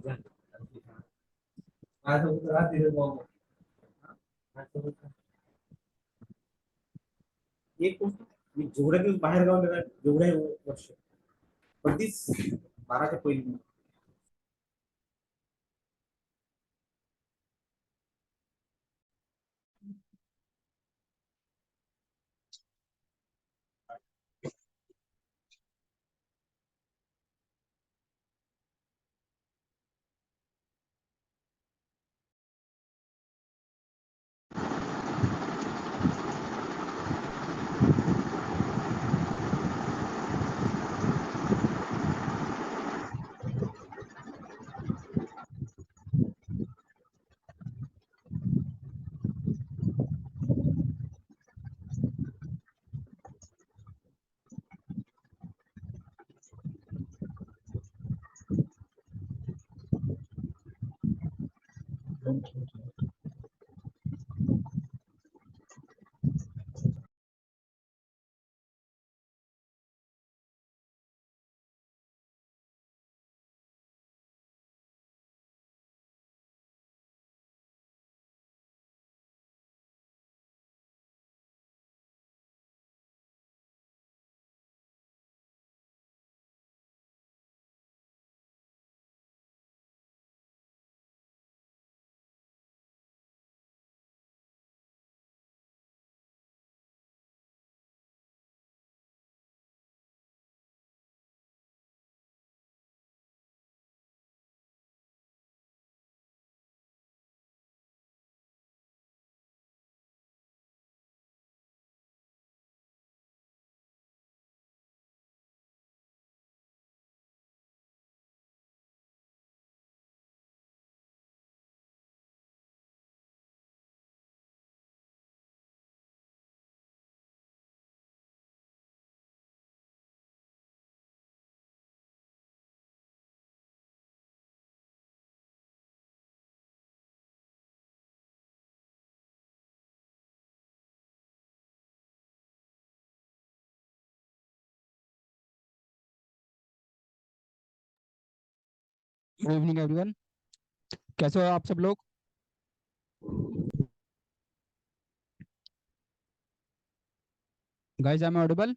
एक गोष्ट मी जेवढ्या दिवस बाहेर गावले जेवढ्या वर्ष कधीच 12च्या पहिली गुड इवनिंग एवरीवन। कैसे हो आप सब लोग? Guys, I am audible?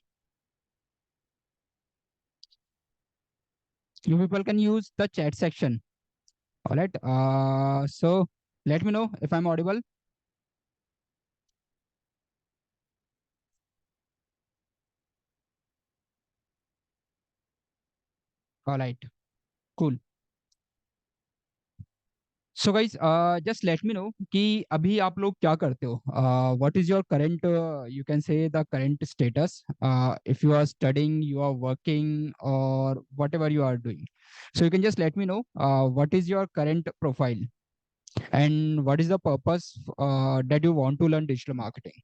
You people can use the chat section. All right. So let me know if I'm audible. All right. Cool. So guys, just let me know कि अभी आप लोग क्या करते हो? What is your current, you can say the current status. If you are studying, you are working, or whatever you are doing. So you can just let me know what is your current profile and what is the purpose that you want to learn digital marketing.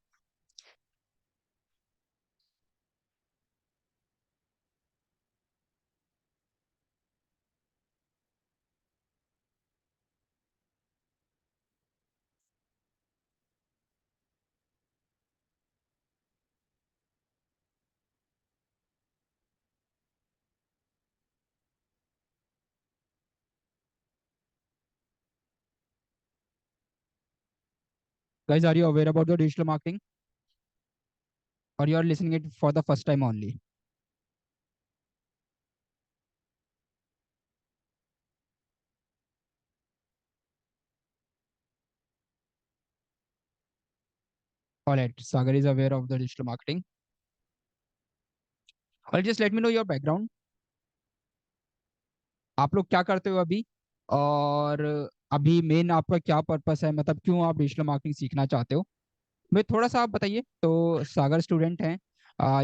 Guys, are you aware about the digital marketing, or you are listening it for the first time only? All right, Sagar is aware of the digital marketing. Well, just let me know your background. आप लोग क्या करते हो अभी, और अभी main आपका क्या पर्पस है, मतलब क्यों आप डिजिटल मार्केटिंग सीखना चाहते हो? मैं थोड़ा सा आप बताइए तो। सागर स्टूडेंट हैं,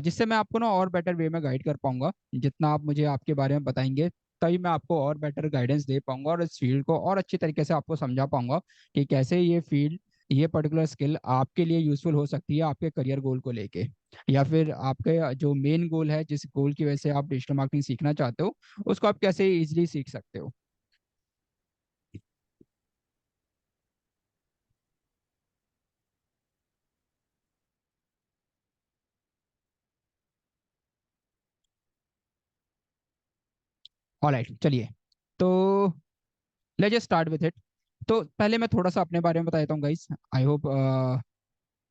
जिससे मैं आपको ना और बेटर वे में गाइड कर पाऊंगा। जितना आप मुझे आपके बारे में बताएंगे, तभी मैं आपको और बेटर गाइडेंस दे पाऊंगा और इस फील्ड को और अच्छी तरीके से आपको समझा पाऊंगा कि कैसे ये फील्ड, ये पर्टिकुलर स्किल आपके लिए यूजफुल हो सकती है आपके करियर गोल को लेके, या फिर आपके जो मेन गोल है, जिस गोल की वजह से आप डिजिटल मार्केटिंग सीखना चाहते हो, उसको आप कैसे इजिली सीख सकते हो। ऑलराइट, चलिए। तो लेट्स स्टार्ट विथ इट। तो पहले मैं थोड़ा सा अपने बारे में बता देता हूँ गाइस। आई होप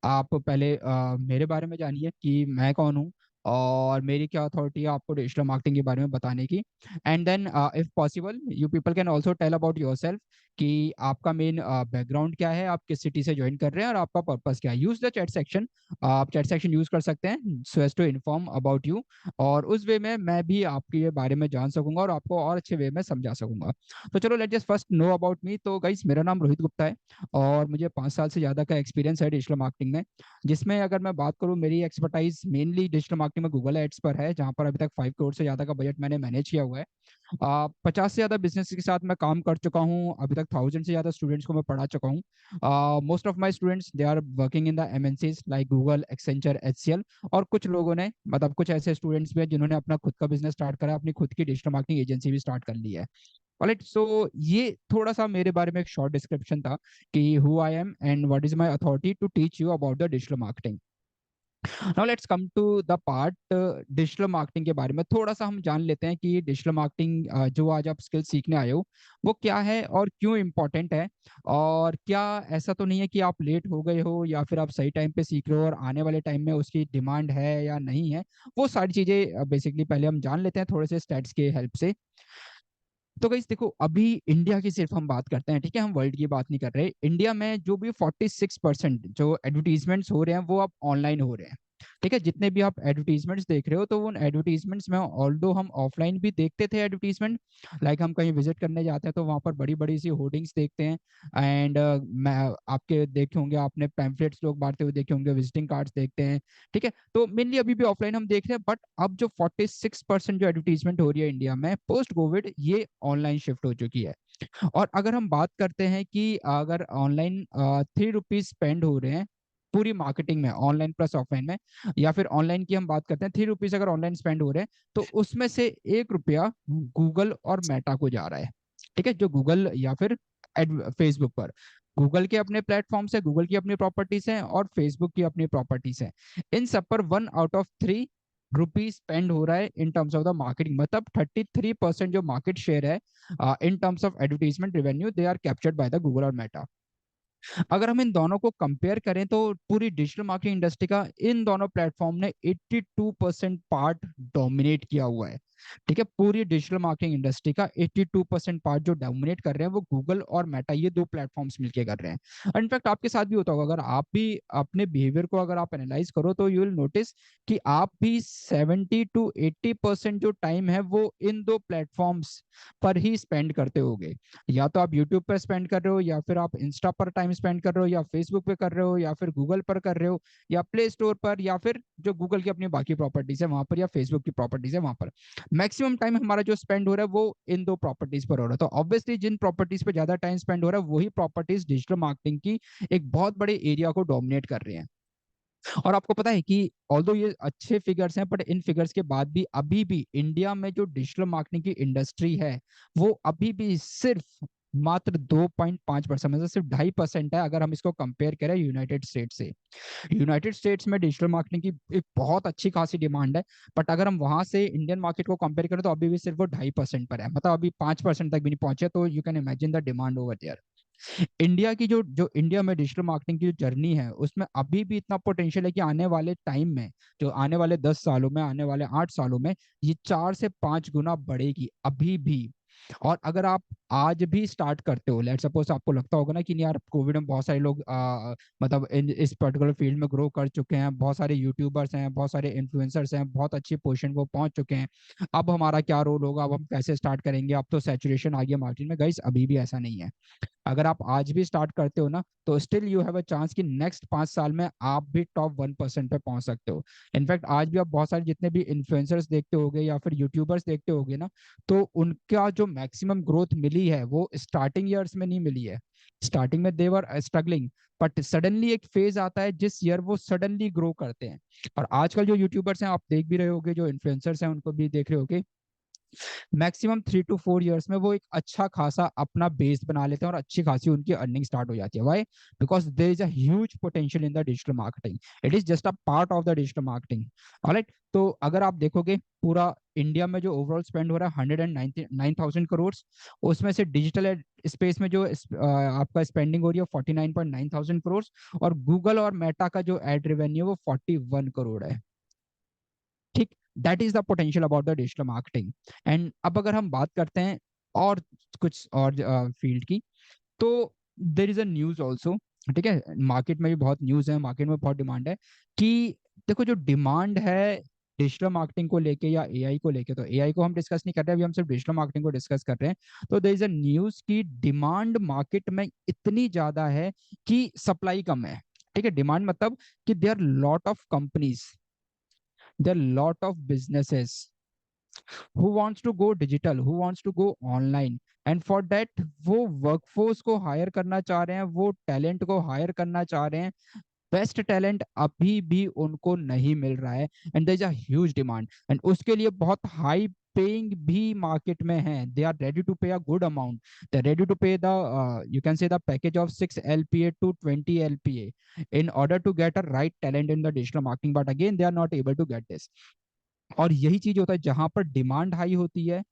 आप पहले मेरे बारे में जानिए कि मैं कौन हूँ और मेरी क्या अथॉरिटी है आपको डिजिटल मार्केटिंग के बारे में बताने की। And then if possible you people can also tell about yourself कि आपका मेन बैकग्राउंड क्या है, आप किस सिटी से ज्वाइन कर रहे हैं और आपका पर्पस क्या है। यूज द चैट सेक्शन, आप चैट सेक्शन यूज कर सकते हैं so as to inform about you, और उस वे में मैं भी आपके ये बारे में जान सकूंगा और आपको और अच्छे वे में समझा सकूंगा। तो चलो let just first know about me. तो गाइस मेरा नाम रोहित गुप्ता है और मुझे 5 साल से ज़्यादा का एक्सपीरियंस है डिजिटल मार्केटिंग में, जिसमें अगर मैं बात करूँ मेरी एक्सपर्टाइज मेनली डिजिटल मार्केटिंग में गूगल एड्स पर है, जहाँ पर अभी तक 5 करोड़ से ज़्यादा का बजट मैंने मैनेज किया हुआ है। 50 से ज़्यादा बिजनेस के साथ मैं काम कर चुका हूँ, अभी तक 1000 से ज़्यादा स्टूडेंट्स को मैं पढ़ा चुका हूँ। Most of my students they are working in the MNCs like Google, Accenture, HCL, और कुछ लोगों ने मतलब कुछ ऐसे स्टूडेंट्स भी हैं जिन्होंने अपना खुद का बिजनेस स्टार्ट करा, अपनी खुद की डिजिटल मार्केटिंग एजेंसी भी स्टार्ट कर ली है। ऑलराइट, सो ये थोड़ा सा मेरे बारे में एक शॉर्ट डिस्क्रिप्शन था कि who I am and what is my authority to teach you about the digital marketing. Now let's come to the part digital marketing के बारे में थोड़ा सा हम जान लेते हैं कि डिजिटल मार्केटिंग जो आज आप स्किल सीखने आए हो वो क्या है और क्यों इम्पोर्टेंट है, और क्या ऐसा तो नहीं है कि आप लेट हो गए हो या फिर आप सही टाइम पे सीख रहे हो और आने वाले टाइम में उसकी डिमांड है या नहीं है। वो सारी चीजें बेसिकली पहले हम जान लेते हैं थोड़े से स्टैट्स के हेल्प से। तो गाइस देखो, अभी इंडिया की सिर्फ हम बात करते हैं, ठीक है, हम वर्ल्ड की बात नहीं कर रहे। इंडिया में जो भी 46% जो एडवर्टीजमेंट्स हो रहे हैं वो अब ऑनलाइन हो रहे हैं। ठीक है, जितने भी आप एडवर्टीजमेंट्स देख रहे हो तो उन एडवर्टीजमेंट्स में ऑल्दो हम ऑफलाइन भी देखते थे एडवर्टीजमेंट, लाइक हम कहीं विजिट करने जाते हैं तो वहां पर बड़ी बड़ी सी होर्डिंग्स देखते हैं। एंड मैं आपके देखे होंगे, आपने पैम्फलेट्स लोग बांटते हुए देखे होंगे, विजिटिंग कार्ड्स देखते हैं। ठीक है, तो मेनली अभी भी ऑफलाइन हम देख रहे हैं, बट अब जो 46% जो एडवर्टीजमेंट हो रही है इंडिया में पोस्ट कोविड, ये ऑनलाइन शिफ्ट हो चुकी है। और अगर हम बात करते हैं कि अगर ऑनलाइन 3 रुपीज स्पेंड हो रहे हैं पूरी मार्केटिंग में, ऑनलाइन प्लस ऑफलाइन में, या फिर ऑनलाइन की हम बात करते हैं, 3 रुपीज अगर ऑनलाइन स्पेंड हो रहे हैं तो उसमें से 1 रुपया गूगल और मेटा को जा रहा है। ठीक है, जो गूगल या फिर फेसबुक पर, गूगल के अपने प्लेटफॉर्म्स है, गूगल की अपनी प्रॉपर्टीज हैं और फेसबुक की अपनी प्रॉपर्टीज हैं, इन सब पर 1/3 रुपीज स्पेंड हो रहा है in terms of the marketing. मतलब 33% जो मार्केट शेयर है in terms of advertisement revenue, they are captured by the Google और मेटा। अगर हम इन दोनों को कंपेयर करें तो पूरी डिजिटल मार्केटिंग इंडस्ट्री का इन दोनों प्लेटफॉर्म ने 82% पार्ट डोमिनेट किया हुआ है। ठीक है, पूरी डिजिटल मार्केटिंग इंडस्ट्री का 82% पार्ट जो डोमिनेट कर रहे हैं वो गूगल और मेटा, ये दो प्लेटफॉर्म्स मिलकर कर रहे हैं। इनफैक्ट आपके साथ भी होता होगा, अगर आप भी अपने बिहेवियर को अगर आप एनालाइज करो तो यू विल नोटिस कि आप भी 70 to 80% जो टाइम है वो इन दो प्लेटफॉर्म्स पर ही स्पेंड करते होगे। या तो आप यूट्यूब पर स्पेंड कर रहे हो, या फिर आप इंस्टा पर टाइम स्पेंड कर रहे हो, या फेसबुक पे कर रहे हो, या फिर गूगल पर कर रहे हो, या प्ले स्टोर पर, या फिर जो गूगल की अपनी बाकी प्रॉपर्टीज है वहां पर, या फेसबुक की प्रॉपर्टीज है वहां पर। मैक्सिमम टाइम हमारा जो स्पेंड हो रहा है वो इन दो प्रॉपर्टीज पर हो रहा है। तो ऑब्वियसली जिन प्रॉपर्टीज पर ज्यादा टाइम स्पेंड हो रहा है वही प्रॉपर्टीज डिजिटल मार्केटिंग की एक बहुत बड़े एरिया को डोमिनेट कर रहे हैं। और आपको पता है कि ऑल्दो ये अच्छे फिगर्स हैं, बट इन फिगर्स के बाद भी अभी भी इंडिया में जो डिजिटल मार्केटिंग की इंडस्ट्री है वो अभी भी सिर्फ मात्र 2.5%, मतलब सिर्फ 2.5% है अगर हम इसको कंपेयर करें यूनाइटेड स्टेट से। यूनाइटेड स्टेट्स में डिजिटल मार्केटिंग की एक बहुत अच्छी खासी डिमांड है, बट अगर हम वहां से इंडियन मार्केट को कंपेयर करें तो अभी भी सिर्फ वो 2.5% पर है, मतलब अभी 5% तक भी नहीं पहुंचे। तो you can imagine the demand over there. India की जो जो इंडिया में डिजिटल मार्केटिंग की जो जर्नी है उसमें अभी भी इतना पोटेंशियल है कि आने वाले टाइम में, जो आने वाले 10 सालों में, आने वाले 8 सालों में, ये 4 से 5 गुना बढ़ेगी अभी भी। और अगर आप आज भी स्टार्ट करते हो, लेट सपोज आपको लगता होगा ना कि नहीं यार कोविड में बहुत सारे लोग मतलब इस पर्टिकुलर फील्ड में ग्रो कर चुके हैं, बहुत सारे यूट्यूबर्स हैं, बहुत सारे इन्फ्लुएंसर्स हैं, बहुत अच्छी पोजीशन को पहुंच चुके हैं, अब हमारा क्या रोल होगा, अब हम कैसे स्टार्ट करेंगे, अब तो सैचुरेशन आ गया मार्केट में। गाइस अभी भी ऐसा नहीं है। अगर आप आज भी स्टार्ट करते हो ना तो still you have a chance कि नेक्स्ट 5 साल में आप भी टॉप 1% पे पहुंच सकते हो। इनफैक्ट आज भी आप बहुत सारे जितने भी इन्फ्लुएंसर्स देखते होगे या फिर यूट्यूबर्स देखते होगे ना, तो उनका जो मैक्सिमम ग्रोथ मिली है वो स्टार्टिंग ईयर्स में नहीं मिली है। स्टार्टिंग में देवर स्ट्रगलिंग, बट सडनली एक फेज आता है जिस ईयर वो सडनली ग्रो करते हैं। और आजकल जो यूट्यूबर्स हैं आप देख भी रहे होगे, जो इन्फ्लुएंसर्स हैं उनको भी देख रहे होगे, मैक्सिमम 3 to 4 years में वो एक अच्छा खासा अपना बेस बना लेते हैं और अच्छी खासी उनकी अर्निंग स्टार्ट हो जाती है। Why? Because there is a huge potential in the digital marketing. It is just a part of the digital marketing. Alright, तो अगर आप देखोगे पूरा इंडिया में जो ओवरऑल स्पेंड हो रहा है 199,000 करोड़, उसमें से डिजिटल स्पेस में जो आपका स्पेंडिंग हो रही है 49,900 करोड़, और गूगल और मेटा का जो एड रेवेन्यू है वो 41 करोड़ है। ठीक, that is the potential about the digital marketing. And अब अगर हम बात करते हैं और कुछ और फील्ड की, तो there is a news also. ठीक है, मार्केट में भी बहुत न्यूज है, मार्केट में बहुत डिमांड है कि देखो जो डिमांड है डिजिटल मार्केटिंग को लेके या एआई को लेके, तो एआई को हम डिस्कस नहीं कर रहे, अभी हम सिर्फ डिजिटल मार्केटिंग को डिस्कस कर रहे हैं। तो देर इज अ न्यूज की डिमांड मार्केट में इतनी ज्यादा है कि सप्लाई कम है। ठीक है, डिमांड मतलब कि there lot of companies, there lot of businesses who wants to go digital, who wants to go online, and for that वो वर्कफोर्स को हायर करना चाह रहे हैं, वो टैलेंट को हायर करना चाह रहे हैं। बेस्ट टैलेंट अभी भी उनको नहीं मिल रहा है, and there is a huge demand, and उसके लिए बहुत हाई पेइंग भी मार्केट में है। दे are ready to pay a good amount, they are ready to pay the you can say the package of 6 LPA to 20 LPA in order to get a right talent in the digital marketing, but again they are not able to get this। और यही चीज होता है जहां पर demand high होती है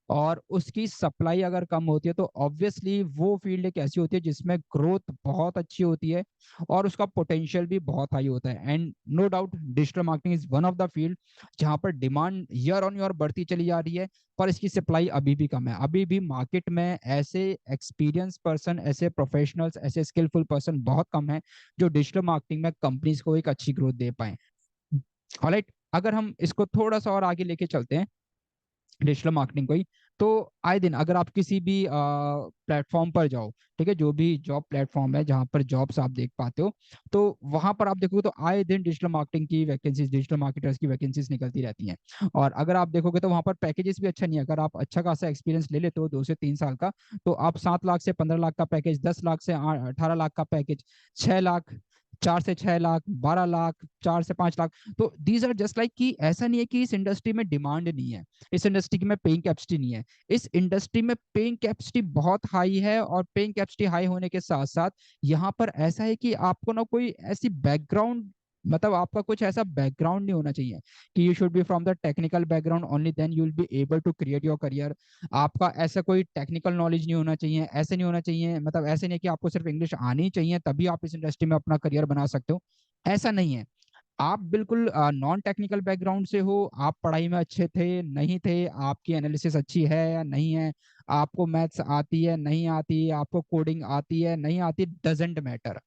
और उसकी सप्लाई अगर कम होती है, तो ऑब्वियसली वो फील्ड एक ऐसी होती है जिसमें ग्रोथ बहुत अच्छी होती है और उसका पोटेंशियल भी बहुत हाई होता है। And no doubt digital marketing is one of the field जहां पर डिमांड ईयर ऑन ईयर बढ़ती चली जा रही है, पर इसकी सप्लाई अभी भी कम है। अभी भी मार्केट में ऐसे एक्सपीरियंस पर्सन, ऐसे प्रोफेशनल्स, ऐसे स्किलफुल पर्सन बहुत कम है जो डिजिटल मार्केटिंग में कंपनीज को एक अच्छी ग्रोथ दे पाए। ऑलराइट, अगर हम इसको थोड़ा सा और आगे लेके चलते हैं डिजिटल मार्केटिंग को ही, तो आए दिन अगर आप किसी भी प्लेटफॉर्म पर जाओ, ठीक है, जो भी जॉब प्लेटफॉर्म है जहां पर जॉब्स आप देख पाते हो, तो वहां पर आप देखोगे तो आए दिन डिजिटल मार्केटिंग की वैकेंसीज, डिजिटल मार्केटर्स की वैकेंसीज निकलती रहती हैं। और अगर आप देखोगे तो वहां पर पैकेजेस भी अच्छा नहीं है। अगर आप अच्छा खासा एक्सपीरियंस ले लेते हो 2 से 3 साल का, तो आप 7 लाख से 15 लाख का पैकेज, 10 लाख से 18 लाख का पैकेज, 6 लाख, 4 से 6 लाख, 12 लाख, 4 से 5 लाख। तो दीज आर जस्ट लाइक कि ऐसा नहीं है कि इस इंडस्ट्री में डिमांड नहीं है, इस इंडस्ट्री में पेइंग कैपेसिटी नहीं है। इस इंडस्ट्री में पेइंग कैपेसिटी बहुत हाई है, और पेइंग कैपेसिटी हाई होने के साथ साथ यहाँ पर ऐसा है कि आपको ना कोई ऐसी बैकग्राउंड, मतलब आपका कुछ ऐसा बैकग्राउंड नहीं होना चाहिए कि you should be from the technical background only, then you will be able to create your career. आपका ऐसा कोई टेक्निकल नॉलेज नहीं होना चाहिए, ऐसे नहीं होना चाहिए, मतलब ऐसे नहीं कि आपको सिर्फ इंग्लिश आनी चाहिए तभी आप इस इंडस्ट्री में अपना करियर बना सकते हो। ऐसा नहीं है। आप बिल्कुल नॉन टेक्निकल बैकग्राउंड से हो, आप पढ़ाई में अच्छे थे नहीं थे, आपकी एनालिसिस अच्छी है या नहीं है, आपको मैथ्स आती है नहीं आती, आपको कोडिंग आती है नहीं आती, डजेंट मैटर।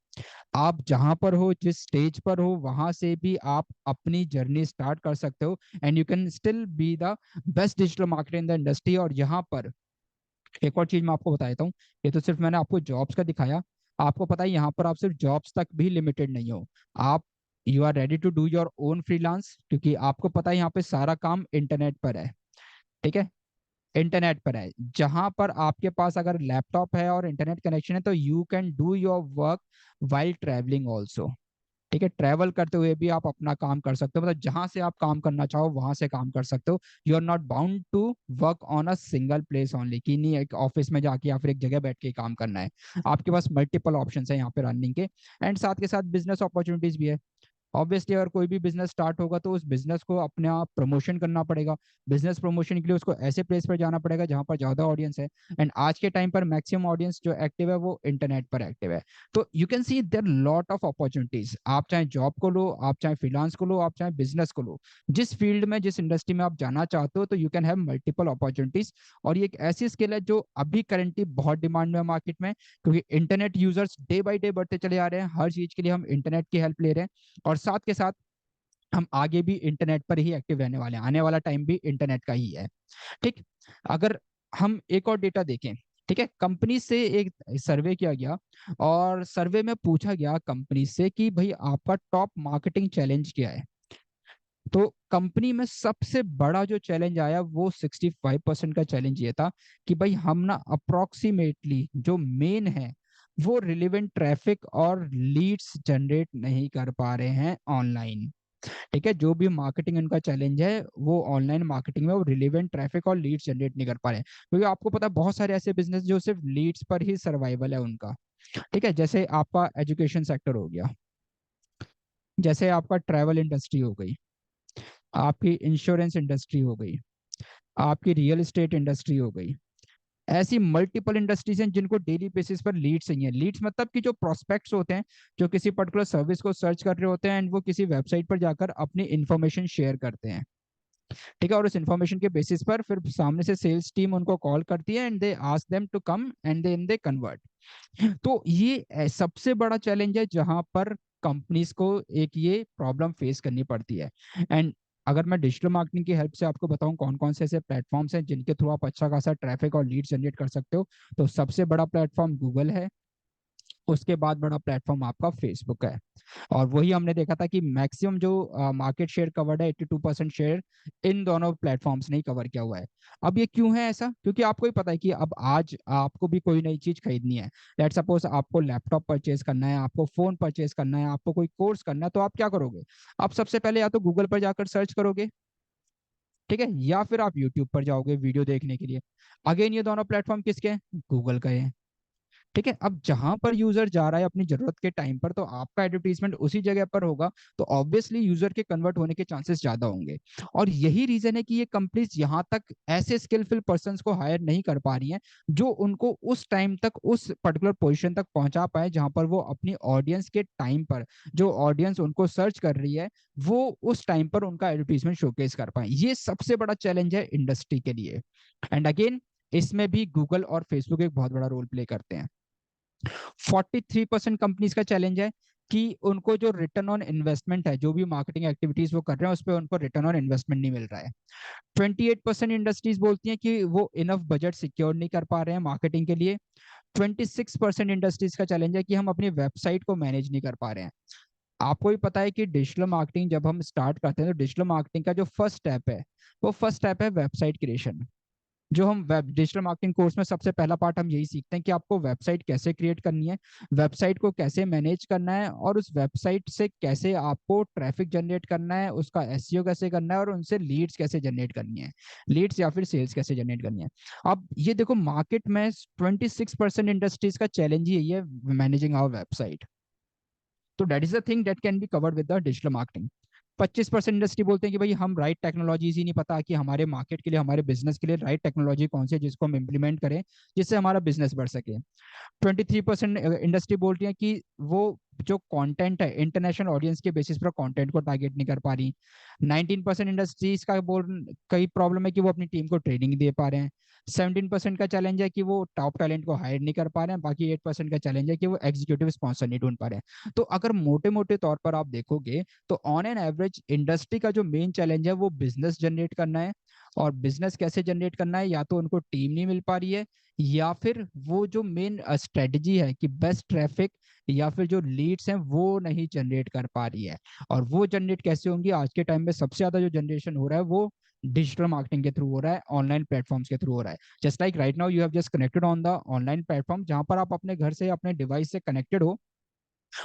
आप जहां पर हो, जिस स्टेज पर हो, वहां से भी आप अपनी जर्नी स्टार्ट कर सकते हो, and you can still be the best digital marketer in the industry. और यहाँ पर एक और चीज मैं आपको बता देता हूँ, ये तो सिर्फ मैंने आपको जॉब्स का दिखाया, आपको पता है यहाँ पर आप सिर्फ जॉब्स तक भी लिमिटेड नहीं हो। आप, you are ready to do your own freelance, क्योंकि आपको पता है यहाँ पे सारा काम इंटरनेट पर है। ठीक है, इंटरनेट पर है, जहां पर आपके पास अगर लैपटॉप है और इंटरनेट कनेक्शन है, तो you can do your work while travelling also. ठीक है, ट्रैवल करते हुए भी आप अपना काम कर सकते हो, मतलब जहां से आप काम करना चाहो वहां से काम कर सकते हो। You are not bound to work on a single place only, कि नहीं एक ऑफिस में जाके या फिर एक जगह बैठ के काम करना है। आपके पास मल्टीपल ऑप्शंस है यहाँ पे रनिंग के, एंड साथ के साथ बिजनेस अपॉर्चुनिटीज भी है। ऑब्वियसली अगर कोई भी बिजनेस स्टार्ट होगा तो उस बिजनेस को अपने आप प्रमोशन करना पड़ेगा। बिजनेस प्रमोशन के लिए उसको ऐसे प्लेस पर जाना पड़ेगा जहां पर ज्यादा ऑडियंस है, एंड आज के टाइम पर मैक्सिमम ऑडियंस जो एक्टिव है वो इंटरनेट पर एक्टिव है। तो you can see there lot of opportunities. आप चाहे जॉब को लो, आप चाहे फ्रीलांस को लो, आप चाहे बिजनेस को लो, जिस फील्ड में, जिस इंडस्ट्री में आप जाना चाहते हो, तो you can have multiple opportunities. और ये एक ऐसी स्किल है जो अभी करेंटली बहुत डिमांड में है मार्केट में, क्योंकि internet users day by day बढ़ते चले आ रहे हैं, हर चीज के लिए हम इंटरनेट की हेल्प ले रहे हैं, और साथ के साथ हम आगे भी इंटरनेट पर ही एक्टिव रहने वाले हैं, आने वाला टाइम भी इंटरनेट का ही है। ठीक, अगर हम एक और डेटा देखें, ठीक है, कंपनी से एक सर्वे किया गया, और सर्वे में पूछा गया कंपनी से कि भाई आपका टॉप मार्केटिंग चैलेंज क्या है। तो कंपनी में सबसे बड़ा जो चैलेंज आया वो 65% का चैलेंज ये था कि भाई हम ना अप्रोक्सीमेटली जो मेन है वो रिलेवेंट ट्रैफिक और लीड्स जनरेट नहीं कर पा रहे हैं ऑनलाइन। ठीक है, जो भी मार्केटिंग उनका चैलेंज है वो ऑनलाइन मार्केटिंग में वो रिलेवेंट ट्रैफिक और लीड्स जनरेट नहीं कर पा रहे हैं, क्योंकि आपको पता है बहुत सारे ऐसे बिजनेस जो सिर्फ लीड्स पर ही सर्वाइवल है उनका। ठीक है, जैसे आपका एजुकेशन सेक्टर हो गया, जैसे आपका ट्रैवल इंडस्ट्री हो गई, आपकी इंश्योरेंस इंडस्ट्री हो गई, आपकी रियल एस्टेट इंडस्ट्री हो गई। ऐसी मल्टीपल इंडस्ट्रीज हैं जिनको डेली बेसिस पर लीड्स चाहिए। लीड्स मतलब कि जो प्रोस्पेक्ट्स होते हैं जो किसी पर्टिकुलर सर्विस को सर्च कर रहे होते हैं एंड वो किसी वेबसाइट पर जाकर अपनी इंफॉर्मेशन शेयर करते हैं। ठीक है, और उस इंफॉर्मेशन के बेसिस पर फिर सामने से सेल्स टीम उनको कॉल करती है and they ask them to come and then they convert. तो ये सबसे बड़ा चैलेंज है जहां पर कंपनीज को एक ये प्रॉब्लम फेस करनी पड़ती है। एंड अगर मैं डिजिटल मार्केटिंग की हेल्प से आपको बताऊं कौन कौन से ऐसे प्लेटफॉर्म्स हैं जिनके थ्रू आप अच्छा खासा ट्रैफिक और लीड जनरेट कर सकते हो, तो सबसे बड़ा प्लेटफॉर्म गूगल है, उसके बाद बड़ा प्लेटफॉर्म आपका फेसबुक है। और वही हमने देखा था कि मैक्सिमम जो मार्केट शेयर कवर्ड है 82% शेयर इन दोनों प्लेटफॉर्म्स ने ही कवर किया हुआ है। अब ये क्यों है ऐसा? क्योंकि आपको ही पता है कि अब आज आपको भी कोई नई चीज खरीदनी है, लेट सपोज आपको लैपटॉप परचेज करना है, आपको फोन परचेज करना है, आपको कोई कोर्स करना है, तो आप क्या करोगे? आप सबसे पहले या तो गूगल पर जाकर सर्च करोगे, ठीक है, या फिर आप यूट्यूब पर जाओगे वीडियो देखने के लिए। अगेन ये दोनों प्लेटफॉर्म किसके हैं? गूगल का है। ठीक है, अब जहां पर यूजर जा रहा है अपनी जरूरत के टाइम पर, तो आपका एडवर्टीजमेंट उसी जगह पर होगा, तो ऑब्वियसली यूजर के कन्वर्ट होने के चांसेस ज्यादा होंगे। और यही रीजन है कि ये कंपनीज यहाँ तक ऐसे स्किलफुल पर्सन को हायर नहीं कर पा रही हैं जो उनको उस टाइम तक उस पर्टिकुलर पोजीशन तक पहुंचा पाए जहां पर वो अपनी ऑडियंस के टाइम पर, जो ऑडियंस उनको सर्च कर रही है, वो उस टाइम पर उनका एडवर्टीजमेंट शोकेस कर पाए। ये सबसे बड़ा चैलेंज है इंडस्ट्री के लिए। एंड अगेन इसमें भी गूगल और फेसबुक एक बहुत बड़ा रोल प्ले करते हैं। 43% कंपनीज का चैलेंज है कि उनको जो रिटर्न ऑन इन्वेस्टमेंट है, जो भी मार्केटिंग एक्टिविटीज वो कर रहे हैं उस पर उनको रिटर्न ऑन इन्वेस्टमेंट नहीं मिल रहा है। 28% इंडस्ट्रीज बोलती हैं कि वो इनफ बजट सिक्योर नहीं कर पा रहे हैं मार्केटिंग के लिए। 26% इंडस्ट्रीज का चैलेंज है कि हम अपनी वेबसाइट को मैनेज नहीं कर पा रहे हैं। आपको भी पता है कि डिजिटल मार्केटिंग जब हम स्टार्ट करते हैं तो डिजिटल मार्केटिंग का जो फर्स्ट स्टेप है वो फर्स्ट स्टेप है वेबसाइट क्रिएशन। जो हम वेब डिजिटल मार्केटिंग कोर्स में सबसे पहला पार्ट हम यही सीखते हैं कि आपको वेबसाइट कैसे क्रिएट करनी है, वेबसाइट को कैसे मैनेज करना है, और उस वेबसाइट से कैसे आपको ट्रैफिक जनरेट करना है, उसका एसईओ कैसे करना है, और उनसे लीड्स कैसे जनरेट करनी है, लीड्स या फिर सेल्स कैसे जनरेट करनी है। अब ये देखो मार्केट में 26% इंडस्ट्रीज का चैलेंज ही यही है, मैनेजिंग आवर वेबसाइट। तो that is the thing that can be covered with the digital marketing. 25% industry बोलते हैं कि भाई हम राइट टेक्नोलॉजीज ही नहीं पता कि हमारे मार्केट के लिए, हमारे बिजनेस के लिए राइट टेक्नोलॉजी कौन सी है जिसको हम इम्प्लीमेंट करें जिससे हमारा बिजनेस बढ़ सके। 23% इंडस्ट्री बोलती है कि वो जो कंटेंट है इंटरनेशनल ऑडियंस के बेसिस पर कंटेंट को टारगेट नहीं कर पा रही। 19% इंडस्ट्रीज का बोल कई प्रॉब्लम है कि वो अपनी टीम को ट्रेनिंग दे पा रहे हैं। 17% का चैलेंज है कि वो टॉप टैलेंट को हायर नहीं कर पा रहे हैं। बाकी 8% का चैलेंज है कि वो एग्जीक्यूटिव स्पॉन्सर नहीं ढूंढ पा रहे हैं। तो अगर मोटे मोटे तौर पर आप देखोगे तो ऑन एन एवरेज इंडस्ट्री का जो मेन चैलेंज है वो बिजनेस जनरेट करना है। और बिजनेस कैसे जनरेट करना है, या तो उनको टीम नहीं मिल पा रही है, या फिर वो जो मेन स्ट्रेटजी है कि बेस्ट ट्रैफिक या फिर जो लीड्स हैं वो नहीं जनरेट कर पा रही है। और वो जनरेट कैसे होंगी? आज के टाइम में सबसे ज्यादा जो जनरेशन हो रहा है वो डिजिटल मार्केटिंग के थ्रू हो रहा है, ऑनलाइन प्लेटफॉर्म्स के थ्रू हो रहा है। Just like right now you have just connected on the online platform, जहां पर आप अपने घर से अपने डिवाइस से कनेक्टेड हो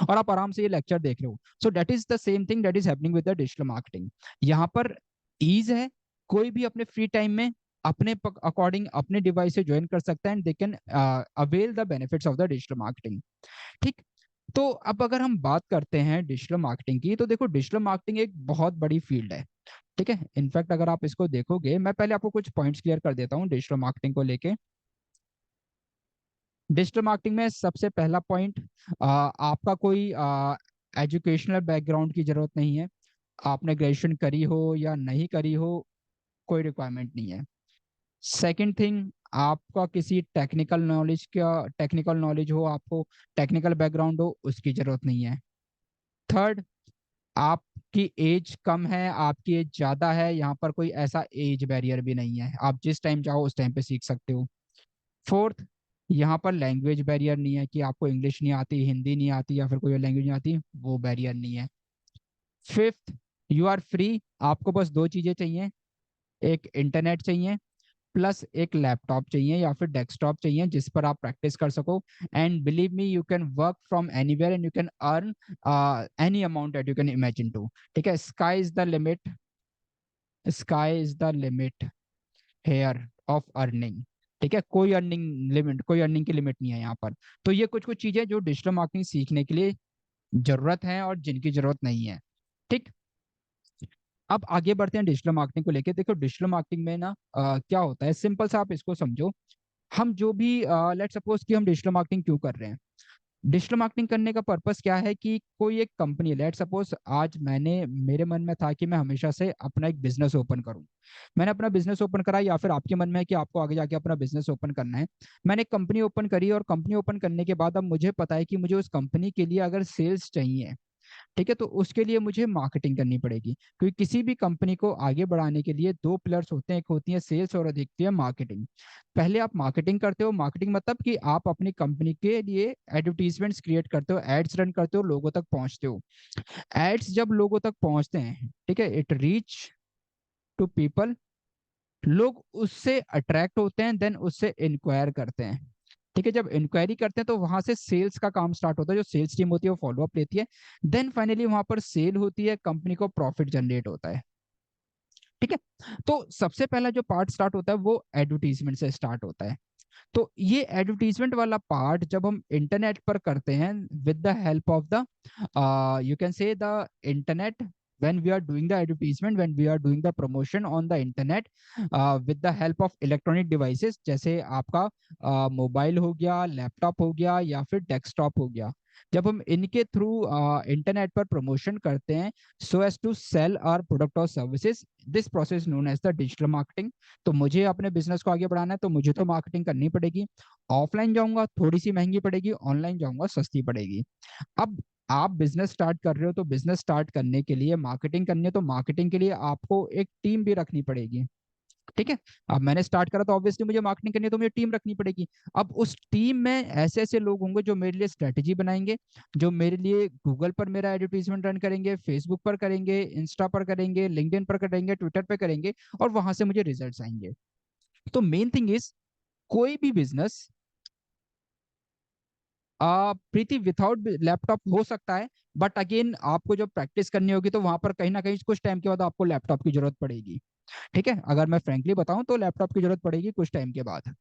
और आप आराम से ये लेक्चर देख रहे हो। So that is the same thing that is happening with the digital marketing. यहाँ पर ईज है, कोई भी अपने फ्री टाइम में अपने अकॉर्डिंग अपने डिवाइस से ज्वाइन कर सकता है and they can avail the benefits of the digital marketing. ठीक, तो अब अगर हम बात करते हैं डिजिटल मार्केटिंग की, तो देखो डिजिटल मार्केटिंग एक बहुत बड़ी फील्ड है। ठीक है, इनफैक्ट अगर आप इसको देखोगे, मैं पहले आपको कुछ पॉइंट्स क्लियर कर देता हूँ डिजिटल मार्केटिंग को लेके। डिजिटल मार्केटिंग में सबसे पहला पॉइंट, आपका कोई एजुकेशनल बैकग्राउंड की जरूरत नहीं है। आपने ग्रेजुएशन करी हो या नहीं करी हो, कोई रिक्वायरमेंट नहीं है। सेकंड थिंग, आपका किसी टेक्निकल नॉलेज हो, आपको टेक्निकल बैकग्राउंड हो, उसकी जरूरत नहीं है। थर्ड, आपकी एज कम है, आपकी एज ज्यादा है, यहाँ पर कोई ऐसा एज बैरियर भी नहीं है, आप जिस टाइम चाहो उस टाइम पे सीख सकते हो। फोर्थ, यहाँ पर लैंग्वेज बैरियर नहीं है कि आपको इंग्लिश नहीं आती, हिंदी नहीं आती या फिर कोई लैंग्वेज नहीं आती, वो बैरियर नहीं है। फिफ्थ, यू आर फ्री, आपको बस दो चीजें चाहिए, एक इंटरनेट चाहिए प्लस एक लैपटॉप चाहिए या फिर डेस्कटॉप चाहिए जिस पर आप प्रैक्टिस कर सको। And believe me, you can work from anywhere and you can earn any amount that you can imagine to. ठीक है, sky is the limit, sky is the limit here of earning. ठीक है, कोई earning limit, कोई earning की limit नहीं है यहाँ पर। तो ये कुछ कुछ चीजें जो डिजिटल मार्केटिंग सीखने के लिए जरूरत है और जिनकी जरूरत नहीं है। ठीक, अब आगे बढ़ते हैं डिजिटल मार्केटिंग को लेके। देखो डिजिटल मार्केटिंग में ना क्या होता है, सिंपल सा आप इसको समझो। हम जो भी लेट सपोज कि हम डिजिटल मार्केटिंग क्यों कर रहे हैं, डिजिटल मार्केटिंग करने का पर्पस क्या है कि कोई एक कंपनी, लेट सपोज आज मेरे मन में था कि मैं हमेशा से अपना एक बिजनेस ओपन करूं। मैंने अपना बिजनेस ओपन करा, या फिर आपके मन में है कि आपको आगे जाके अपना बिजनेस ओपन करना है। मैंने एक कंपनी ओपन करी और कंपनी ओपन करने के बाद अब मुझे पता है कि मुझे उस कंपनी के लिए अगर सेल्स चाहिए, ठीक है, तो उसके लिए मुझे मार्केटिंग करनी पड़ेगी। क्योंकि किसी भी कंपनी को आगे बढ़ाने के लिए दो पिलर्स होते हैं, एक होती है सेल्स और एक होती है मार्केटिंग। पहले आप मार्केटिंग करते हो, मार्केटिंग मतलब कि आप अपनी कंपनी के लिए एडवर्टीजमेंट्स क्रिएट करते हो, एड्स रन करते हो, लोगों तक पहुंचते हो। एड्स जब लोगों तक पहुंचते हैं, ठीक है, इट रीच टू पीपल, लोग उससे अट्रैक्ट होते हैं, देन उससे इंक्वायर करते हैं। ठीक है, जब इंक्वायरी करते हैं तो वहां से सेल्स का काम स्टार्ट होता है, जो सेल्स टीम होती है वो फॉलोअप लेती है। देन फाइनली वहां पर सेल होती है, कंपनी को प्रॉफिट जनरेट होता है। ठीक है, तो सबसे पहला जो पार्ट स्टार्ट होता है वो एडवर्टीजमेंट से स्टार्ट होता है। तो ये एडवर्टीजमेंट वाला पार्ट जब हम इंटरनेट पर करते हैं with the help of the you can say the internet, when we are doing the advertisement, when we are doing the promotion on the internet with the help of electronic devices, जैसे आपका mobile हो गया, laptop हो गया या फिर desktop हो गया, जब हम इनके थ्रू इंटरनेट पर प्रमोशन करते हैं so as to sell our product और services, this process known as the digital marketing. तो मुझे अपने बिजनेस को आगे बढ़ाना है तो मुझे तो मार्केटिंग करनी पड़ेगी। ऑफलाइन जाऊंगा थोड़ी सी महंगी पड़ेगी, ऑनलाइन जाऊंगा सस्ती पड़ेगी। अब आप बिजनेस स्टार्ट कर रहे हो तो बिजनेस स्टार्ट करने के लिए मार्केटिंग करनी है, तो मार्केटिंग के लिए आपको एक टीम भी रखनी पड़ेगी। ठीक है, अब मैंने स्टार्ट करा तो ऑब्वियसली मुझे मार्केटिंग करनी है तो मुझे टीम रखनी पड़ेगी। अब उस टीम में ऐसे ऐसे लोग होंगे जो मेरे लिए स्ट्रेटेजी बनाएंगे, जो मेरे लिए गूगल पर मेरा एडवर्टीजमेंट रन करेंगे, फेसबुक पर करेंगे, इंस्टा पर करेंगे, लिंक्डइन पर करेंगे, ट्विटर पर करेंगे, और वहां से मुझे रिजल्ट्स आएंगे। तो मेन थिंग इज, कोई भी बिजनेस प्रीति विदाउट लैपटॉप हो सकता है, बट अगेन आपको जब प्रैक्टिस करनी होगी तो वहां पर कहीं ना कहीं कुछ टाइम के बाद आपको लैपटॉप की जरूरत पड़ेगी। ठीक है, अगर मैं फ्रेंकली बताऊं तो लैपटॉप की जरूरत पड़ेगी कुछ टाइम के बाद।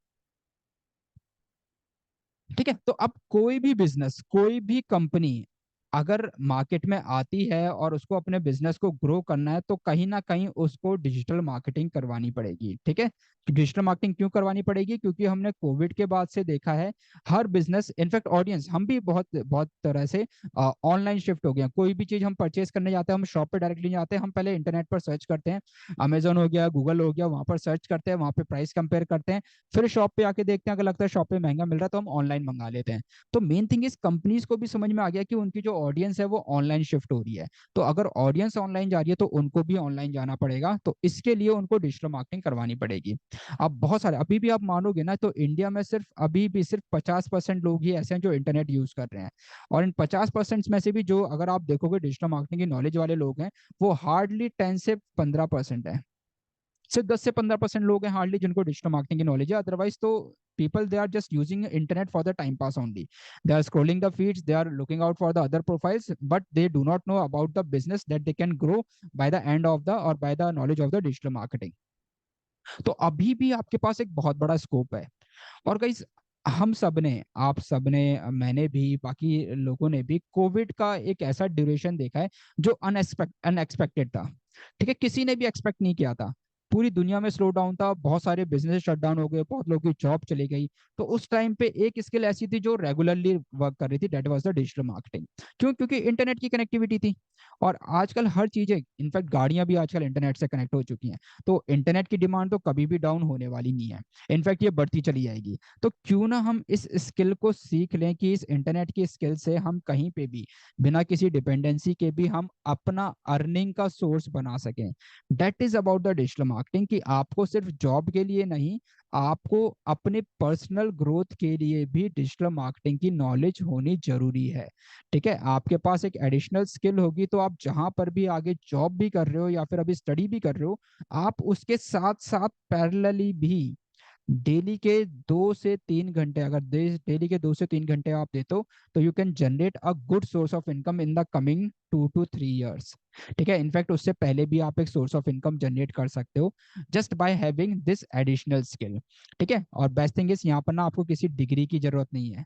ठीक है, तो अब कोई भी बिजनेस, कोई भी कंपनी अगर मार्केट में आती है और उसको अपने बिजनेस को ग्रो करना है तो कहीं ना कहीं उसको डिजिटल मार्केटिंग करवानी पड़ेगी। ठीक है, डिजिटल मार्केटिंग क्यों करवानी पड़ेगी, क्योंकि हमने कोविड के बाद से देखा है हर बिजनेस, इनफैक्ट ऑडियंस, हम भी बहुत बहुत तरह से ऑनलाइन शिफ्ट हो गए हैं। कोई भी चीज हम परचेज करने जाते हैं, हम शॉप पे डायरेक्टली जाते हैं, हम पहले इंटरनेट पर सर्च करते हैं, अमेजोन हो गया, गूगल हो गया, वहां पर सर्च करते हैं, वहां पे प्राइस कंपेयर करते हैं, फिर शॉप पे आके देखते हैं, अगर लगता है शॉप पे महंगा मिल रहा है तो हम ऑनलाइन मंगा लेते हैं। तो मेन थिंग इस कंपनीज को भी समझ में आ गया कि उनकी जो ऑडियंस है वो ऑनलाइन शिफ्ट हो रही है, तो अगर ऑडियंस ऑनलाइन जा रही है तो उनको भी ऑनलाइन जाना पड़ेगा, तो इसके लिए उनको डिजिटल मार्केटिंग करवानी पड़ेगी। अब बहुत सारे, अभी भी आप मानोगे ना तो इंडिया में सिर्फ अभी भी सिर्फ 50% लोग ही ऐसे हैं जो इंटरनेट यूज कर रहे हैं। और इन 50% में से भी जो, अगर आप देखोगे डिजिटल मार्केटिंग की नॉलेज वाले लोग हैं, वो हार्डली 10 से 15% है। सिर्फ 10 से 15% लोग हैं हार्डली जिनको डिजिटल मार्केटिंग की नॉलेज है, अदरवाइज तो people they are just using internet for the time pass only. They are scrolling the feeds, they are looking out for the other profiles, but they do not know about the business that they can grow by the end of the or by the knowledge of the digital marketing. तो अभी भी आपके पास एक बहुत बड़ा scope है। और guys, हम सब ने, आप सब ने, मैंने भी, बाकी लोगों ने भी कोविड का एक ऐसा ड्यूरेशन देखा है जो अनएक्सपेक्टेड था। ठीक है, किसी ने भी एक्सपेक्ट नहीं किया था। पूरी दुनिया में स्लो डाउन था, बहुत सारे बिजनेस शट डाउन हो गए, बहुत लोगों की जॉब चली गई। तो उस टाइम पे एक स्किल ऐसी थी जो रेगुलरली वर्क कर रही थी, that was the digital marketing. क्यों? क्योंकि इंटरनेट की कनेक्टिविटी थी। और आजकल हर चीजें, इनफैक्ट गाड़ियां भी आजकल इंटरनेट से कनेक्ट हो चुकी हैं। तो इंटरनेट की डिमांड तो कभी भी डाउन होने वाली नहीं है, इनफैक्ट ये बढ़ती चली जाएगी। तो क्यों ना हम इस स्किल को सीख लें कि इस इंटरनेट की स्किल से हम कहीं पे भी बिना किसी डिपेंडेंसी के भी हम अपना अर्निंग का सोर्स बना सकें। That is about the digital marketing, कि आपको सिर्फ जॉब के लिए नहीं, आपको अपने पर्सनल ग्रोथ के लिए भी डिजिटल मार्केटिंग की नॉलेज होनी जरूरी है। ठीक है, आपके पास एक एडिशनल स्किल होगी तो आप जहां पर भी आगे जॉब भी कर रहे हो या फिर अभी स्टडी भी कर रहे हो, आप उसके साथ साथ पैरेलली भी डेली के 2 से 3 घंटे, अगर डेली के 2 से 3 घंटे आप देते हो, तो you can generate a good source of income in the coming 2 to 3 years। ठीक है, इनफैक्ट उससे पहले भी आप एक सोर्स ऑफ इनकम जनरेट कर सकते हो just by having this additional skill. ठीक है, और बेस्ट थिंग इज यहाँ पर ना आपको किसी डिग्री की जरूरत नहीं है।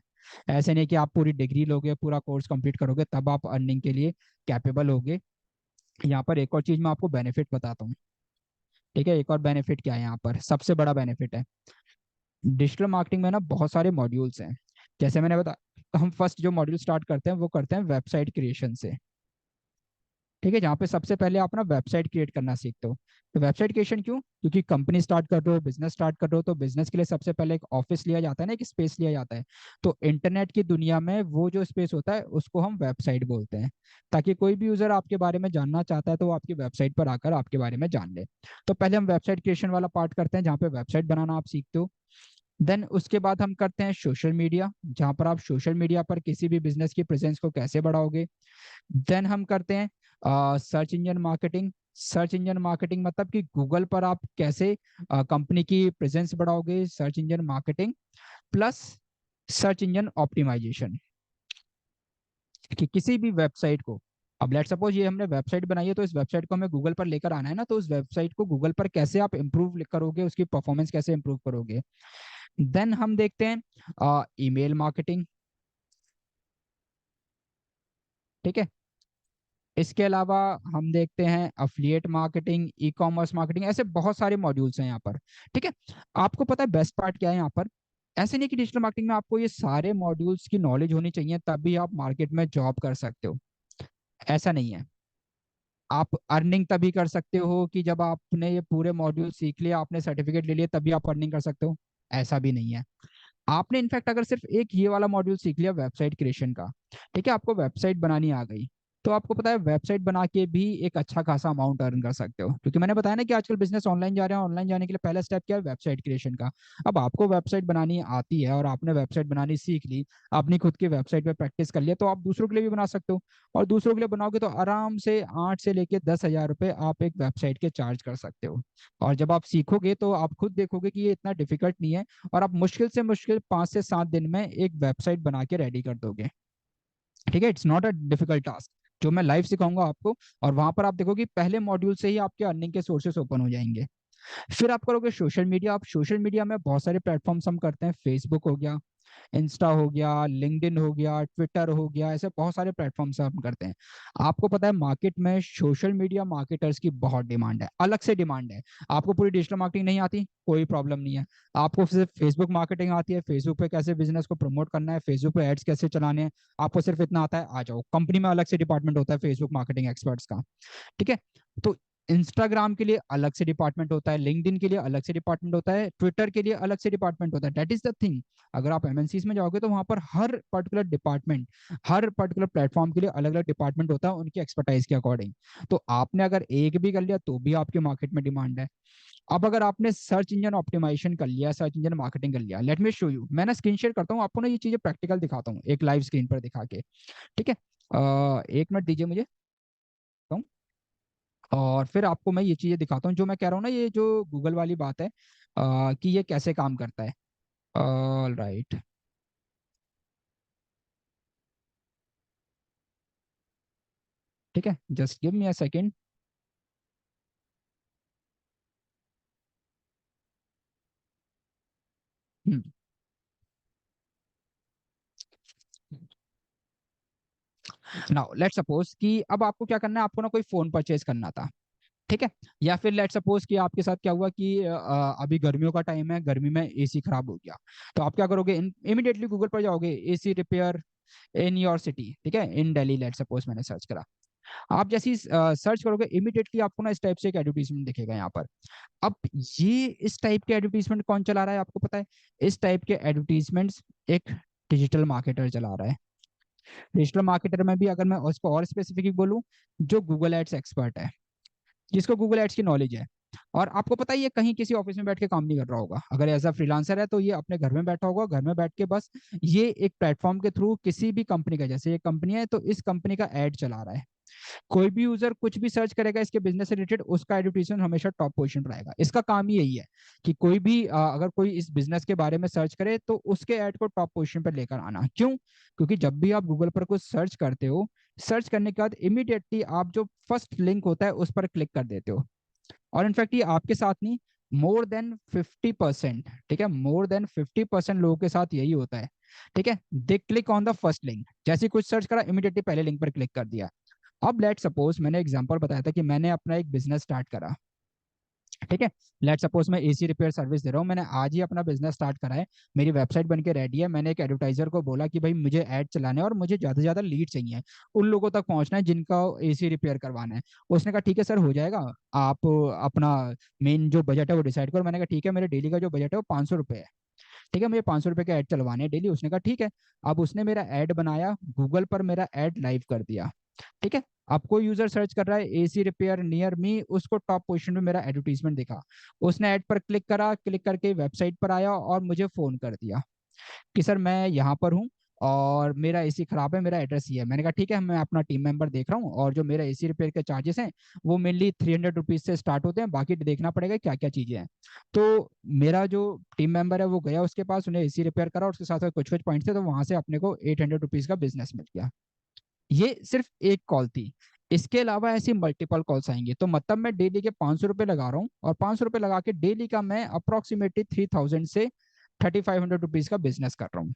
ऐसे नहीं कि आप पूरी डिग्री लोगे, पूरा कोर्स कंप्लीट करोगे तब आप अर्निंग के लिए कैपेबल होगे। यहाँ पर एक और चीज मैं आपको बेनिफिट बताता हूँ। ठीक है, एक और बेनिफिट क्या है, यहाँ पर सबसे बड़ा बेनिफिट है, डिजिटल मार्केटिंग में ना बहुत सारे मॉड्यूल्स हैं। जैसे मैंने बताया, हम फर्स्ट जो मॉड्यूल स्टार्ट करते हैं वो करते हैं वेबसाइट क्रिएशन से। ठीक है, जहाँ पे सबसे पहले आप ना वेबसाइट क्रिएट करना सीखते हो। तो वेबसाइट क्रिएशन क्यों? क्योंकि कंपनी स्टार्ट कर रहे हो, बिजनेस स्टार्ट कर रहे हो, तो बिजनेस के लिए सबसे पहले एक ऑफिस लिया जाता है ना, एक स्पेस लिया जाता है। तो इंटरनेट की दुनिया में वो जो स्पेस होता है उसको हम वेबसाइट बोलते हैं, ताकि कोई भी यूजर आपके बारे में जानना चाहता है तो वो आपकी वेबसाइट पर आकर आपके बारे में जान ले। तो पहले हम वेबसाइट क्रिएशन वाला पार्ट करते हैं, जहाँ पे वेबसाइट बनाना आप सीखते हो। देन उसके बाद हम करते हैं सोशल मीडिया, जहां पर आप सोशल मीडिया पर किसी भी बिजनेस की प्रेजेंस को कैसे बढ़ाओगे। देन हम करते हैं search engine marketing. Search engine marketing मतलब कि गूगल पर आप कैसे कंपनी की प्रेजेंस बढ़ाओगे, search engine marketing plus search engine optimization. कि किसी भी वेबसाइट को, अब लेट सपोज ये हमने वेबसाइट बनाई है तो इस वेबसाइट को हमें गूगल पर लेकर आना है ना, तो उस वेबसाइट को गूगल पर कैसे आप इंप्रूव करोगे, उसकी परफॉर्मेंस कैसे इंप्रूव करोगे। देन हम देखते हैं ईमेल मार्केटिंग। ठीक है, इसके अलावा हम देखते हैं affiliate marketing, e commerce marketing, ऐसे बहुत सारे मॉड्यूल्स हैं यहाँ पर। ठीक है, आपको पता है बेस्ट पार्ट क्या है यहाँ पर? ऐसे नहीं कि डिजिटल मार्केटिंग में आपको ये सारे मॉड्यूल्स की नॉलेज होनी चाहिए तभी आप मार्केट में जॉब कर सकते हो, ऐसा नहीं है। आप अर्निंग तभी कर सकते हो कि जब आपने ये पूरे मॉड्यूल सीख लिया, आपने सर्टिफिकेट ले लिया, तभी आप अर्निंग कर सकते हो, ऐसा भी नहीं है। आपने इनफैक्ट अगर सिर्फ एक ये वाला मॉड्यूल सीख लिया वेबसाइट क्रिएशन का, ठीक है, आपको वेबसाइट बनानी आ गई, तो आपको पता है वेबसाइट बना के भी एक अच्छा खासा अमाउंट अर्न कर सकते हो, क्योंकि मैंने बताया ना कि आजकल बिजनेस ऑनलाइन जा रहे हैं। ऑनलाइन जाने के लिए पहला स्टेप क्या है? वेबसाइट क्रिएशन का। अब आपको वेबसाइट बनानी आती है और आपने वेबसाइट बनानी सीख ली, अपनी खुद की वेबसाइट पे प्रैक्टिस कर लिया, तो आप दूसरों के लिए भी बना सकते हो। और दूसरों के लिए बनाओगे तो आराम से 8 से लेके 10 हज़ार रुपए आप एक वेबसाइट के चार्ज कर सकते हो। और जब आप सीखोगे तो आप खुद देखोगे कि ये इतना डिफिकल्ट नहीं है, और आप मुश्किल से मुश्किल 5 से 7 दिन में एक वेबसाइट बना के रेडी कर दोगे। ठीक है, it's not a difficult task, जो मैं लाइव सिखाऊंगा आपको। और वहां पर आप देखोगे पहले मॉड्यूल से ही आपके अर्निंग के सोर्सेस ओपन हो जाएंगे। फिर आप करोगे सोशल मीडिया। आप सोशल मीडिया में बहुत सारे प्लेटफॉर्म्स हम करते हैं, फेसबुक हो गया, इंस्टा हो गया, लिंक्डइन हो गया, ट्विटर हो गया, ऐसे बहुत सारे प्लेटफॉर्म्स हम करते हैं। आपको पता है मार्केट में सोशल मीडिया मार्केटर्स की बहुत डिमांड है, अलग से डिमांड है। आपको पूरी डिजिटल मार्केटिंग नहीं आती, कोई प्रॉब्लम नहीं है। आपको सिर्फ फेसबुक मार्केटिंग आती है, फेसबुक पे कैसे बिजनेस को प्रमोट करना है, फेसबुक पे एड्स कैसे चलाने हैं, आपको सिर्फ इतना आता है, आ जाओ। कंपनी में अलग से डिपार्टमेंट होता है फेसबुक मार्केटिंग एक्सपर्ट्स का। ठीक है, तो इंस्टाग्राम के लिए अलग से डिपार्टमेंट होता है, लिंक्डइन के लिए अलग से डिपार्टमेंट होता है, ट्विटर के लिए अलग से डिपार्टमेंट होता है। That is the thing. अगर आप एमएनसीज में जाओगे तो वहां पर हर पर्टिकुलर डिपार्टमेंट, हर पर्टिकुलर प्लेटफॉर्म के लिए अलग अलग डिपार्टमेंट होता है उनकी एक्सपर्टाइज के अकॉर्डिंग। तो आपने अगर एक भी कर लिया तो भी आपके मार्केट में डिमांड है। अब अगर आपने सर्च इंजन ऑप्टिमाइजेशन कर लिया, सर्च इंजन मार्केटिंग कर लिया, लेट मी शो यू। मैं ना स्क्रीन शेयर करता हूँ आपको, ना ये चीजें प्रैक्टिकल दिखाता हूँ एक लाइव स्क्रीन पर दिखा के। ठीक है, 1 मिनट दीजिए मुझे। और फिर आपको मैं ये चीजें दिखाता हूँ जो मैं कह रहा हूँ ना, ये जो गूगल वाली बात है, कि ये कैसे काम करता है। All right. ठीक है, just give me a second. Now let suppose कि अब आपको क्या करना है, आपको ना कोई फोन परचेज करना था। ठीक है, या फिर लेट सपोज कि आपके साथ क्या हुआ कि अभी गर्मियों का टाइम है, गर्मी में एसी खराब हो गया। तो आप क्या करोगे? इमीडिएटली गूगल पर जाओगे, AC repair in your city. ठीक है, इन दिल्ली लेट सपोज मैंने सर्च करा। आप जैसी सर्च करोगे इमीडिएटली आपको ना इस टाइप से एक एडवर्टीजमेंट दिखेगा यहाँ पर। अब ये इस टाइप के एडवर्टीजमेंट कौन चला रहा है आपको पता है? इस टाइप के एडवर्टीजमेंट्स एक डिजिटल मार्केटर चला रहा है। डिजिटल मार्केटर में भी अगर मैं उसको और स्पेसिफिक बोलूं, जो गूगल एड्स एक्सपर्ट है, जिसको गूगल एड्स की नॉलेज है। और आपको पता ही है कहीं किसी ऑफिस में बैठ के काम नहीं कर रहा होगा, अगर एज अ फ्रीलांसर है तो ये अपने घर में बैठा होगा, घर में बैठ के बस ये एक प्लेटफॉर्म के थ्रू किसी भी कंपनी का, जैसे ये कंपनी है तो इस कंपनी का एड चला रहा है, कोई भी यूजर कुछ भी सर्च करेगा इसके बिजनेस से रिलेटेड, उसका एडवर्टीजमेंट हमेशा टॉप पोजीशन पर आएगा। इसका काम ही यही है कि कोई भी अगर कोई इस बिजनेस के बारे में सर्च करे तो उसके ऐड को टॉप पोजीशन पर लेकर आना। क्यों? क्योंकि जब भी आप गूगल पर कुछ सर्च करते हो, सर्च करने के बाद इमीडिएटली आप जो फर्स्ट लिंक होता है उस पर क्लिक कर देते हो। और इनफैक्ट ये आपके साथ नहीं, मोर देन 50%, ठीक है, मोर देन 50% लोगों के साथ यही होता है। ठीक है, दे click on the first link, जैसे ही कुछ सर्च करा इमीडिएटली पहले लिंक पर क्लिक कर दिया। अब लेट सपोज मैंने एग्जांपल बताया था कि मैंने अपना एक बिजनेस स्टार्ट करा, ठीक है, लेट सपोज मैं एसी रिपेयर सर्विस दे रहा हूँ, मैंने आज ही अपना बिजनेस स्टार्ट करा है, मेरी वेबसाइट बन के रेडी है, मैंने एक एडवर्टाइजर को बोला कि भाई मुझे ऐड चलाने हैं और मुझे ज्यादा से ज्यादा लीड चाहिए, उन लोगों तक पहुंचना है जिनका एसी रिपेयर करवाना है। उसने कहा ठीक है सर हो जाएगा, आप अपना मेन जो बजट है वो डिसाइड करो। मैंने कहा ठीक है, मेरे डेली का जो बजट है वो 500 रुपये है, ठीक है, मुझे 500 रुपये का ऐड चलवाने हैं डेली। उसने कहा ठीक है। अब उसने मेरा ऐड बनाया, गूगल पर मेरा ऐड लाइव कर दिया, ठीक है। अब कोई यूजर सर्च कर रहा है एसी रिपेयर नियर मी, उसको टॉप पोजीशन पे मेरा एडवर्टीजमेंट दिखा, उसने ऐड पर क्लिक करा, क्लिक करके वेबसाइट पर आया और मुझे फोन कर दिया कि सर मैं यहाँ पर हूँ और मेरा एसी खराब है, मेरा एड्रेस ये है। मैंने कहा ठीक है, मैं अपना टीम मेंबर देख रहा हूँ, और जो मेरा एसी रिपेयर के चार्जेस हैं वो मेनली 300 रुपीज से स्टार्ट होते हैं, बाकी देखना पड़ेगा क्या क्या चीजें हैं। तो मेरा जो टीम मेंबर है वो गया उसके पास, उन्हें एसी रिपेयर करा, और उसके साथ साथ कुछ कुछ पॉइंट थे, तो वहां से अपने को 800 रुपीज का बिजनेस मिल गया। ये सिर्फ एक कॉल थी, इसके अलावा ऐसी मल्टीपल कॉल्स आएंगे। तो मतलब मैं डेली के 500 रुपये लगा रहा हूँ, और 500 रुपये लगा के डेली का मैं अप्रोक्सीमेटली 3000 से 3500 रुपीज का बिजनेस कर रहा हूँ।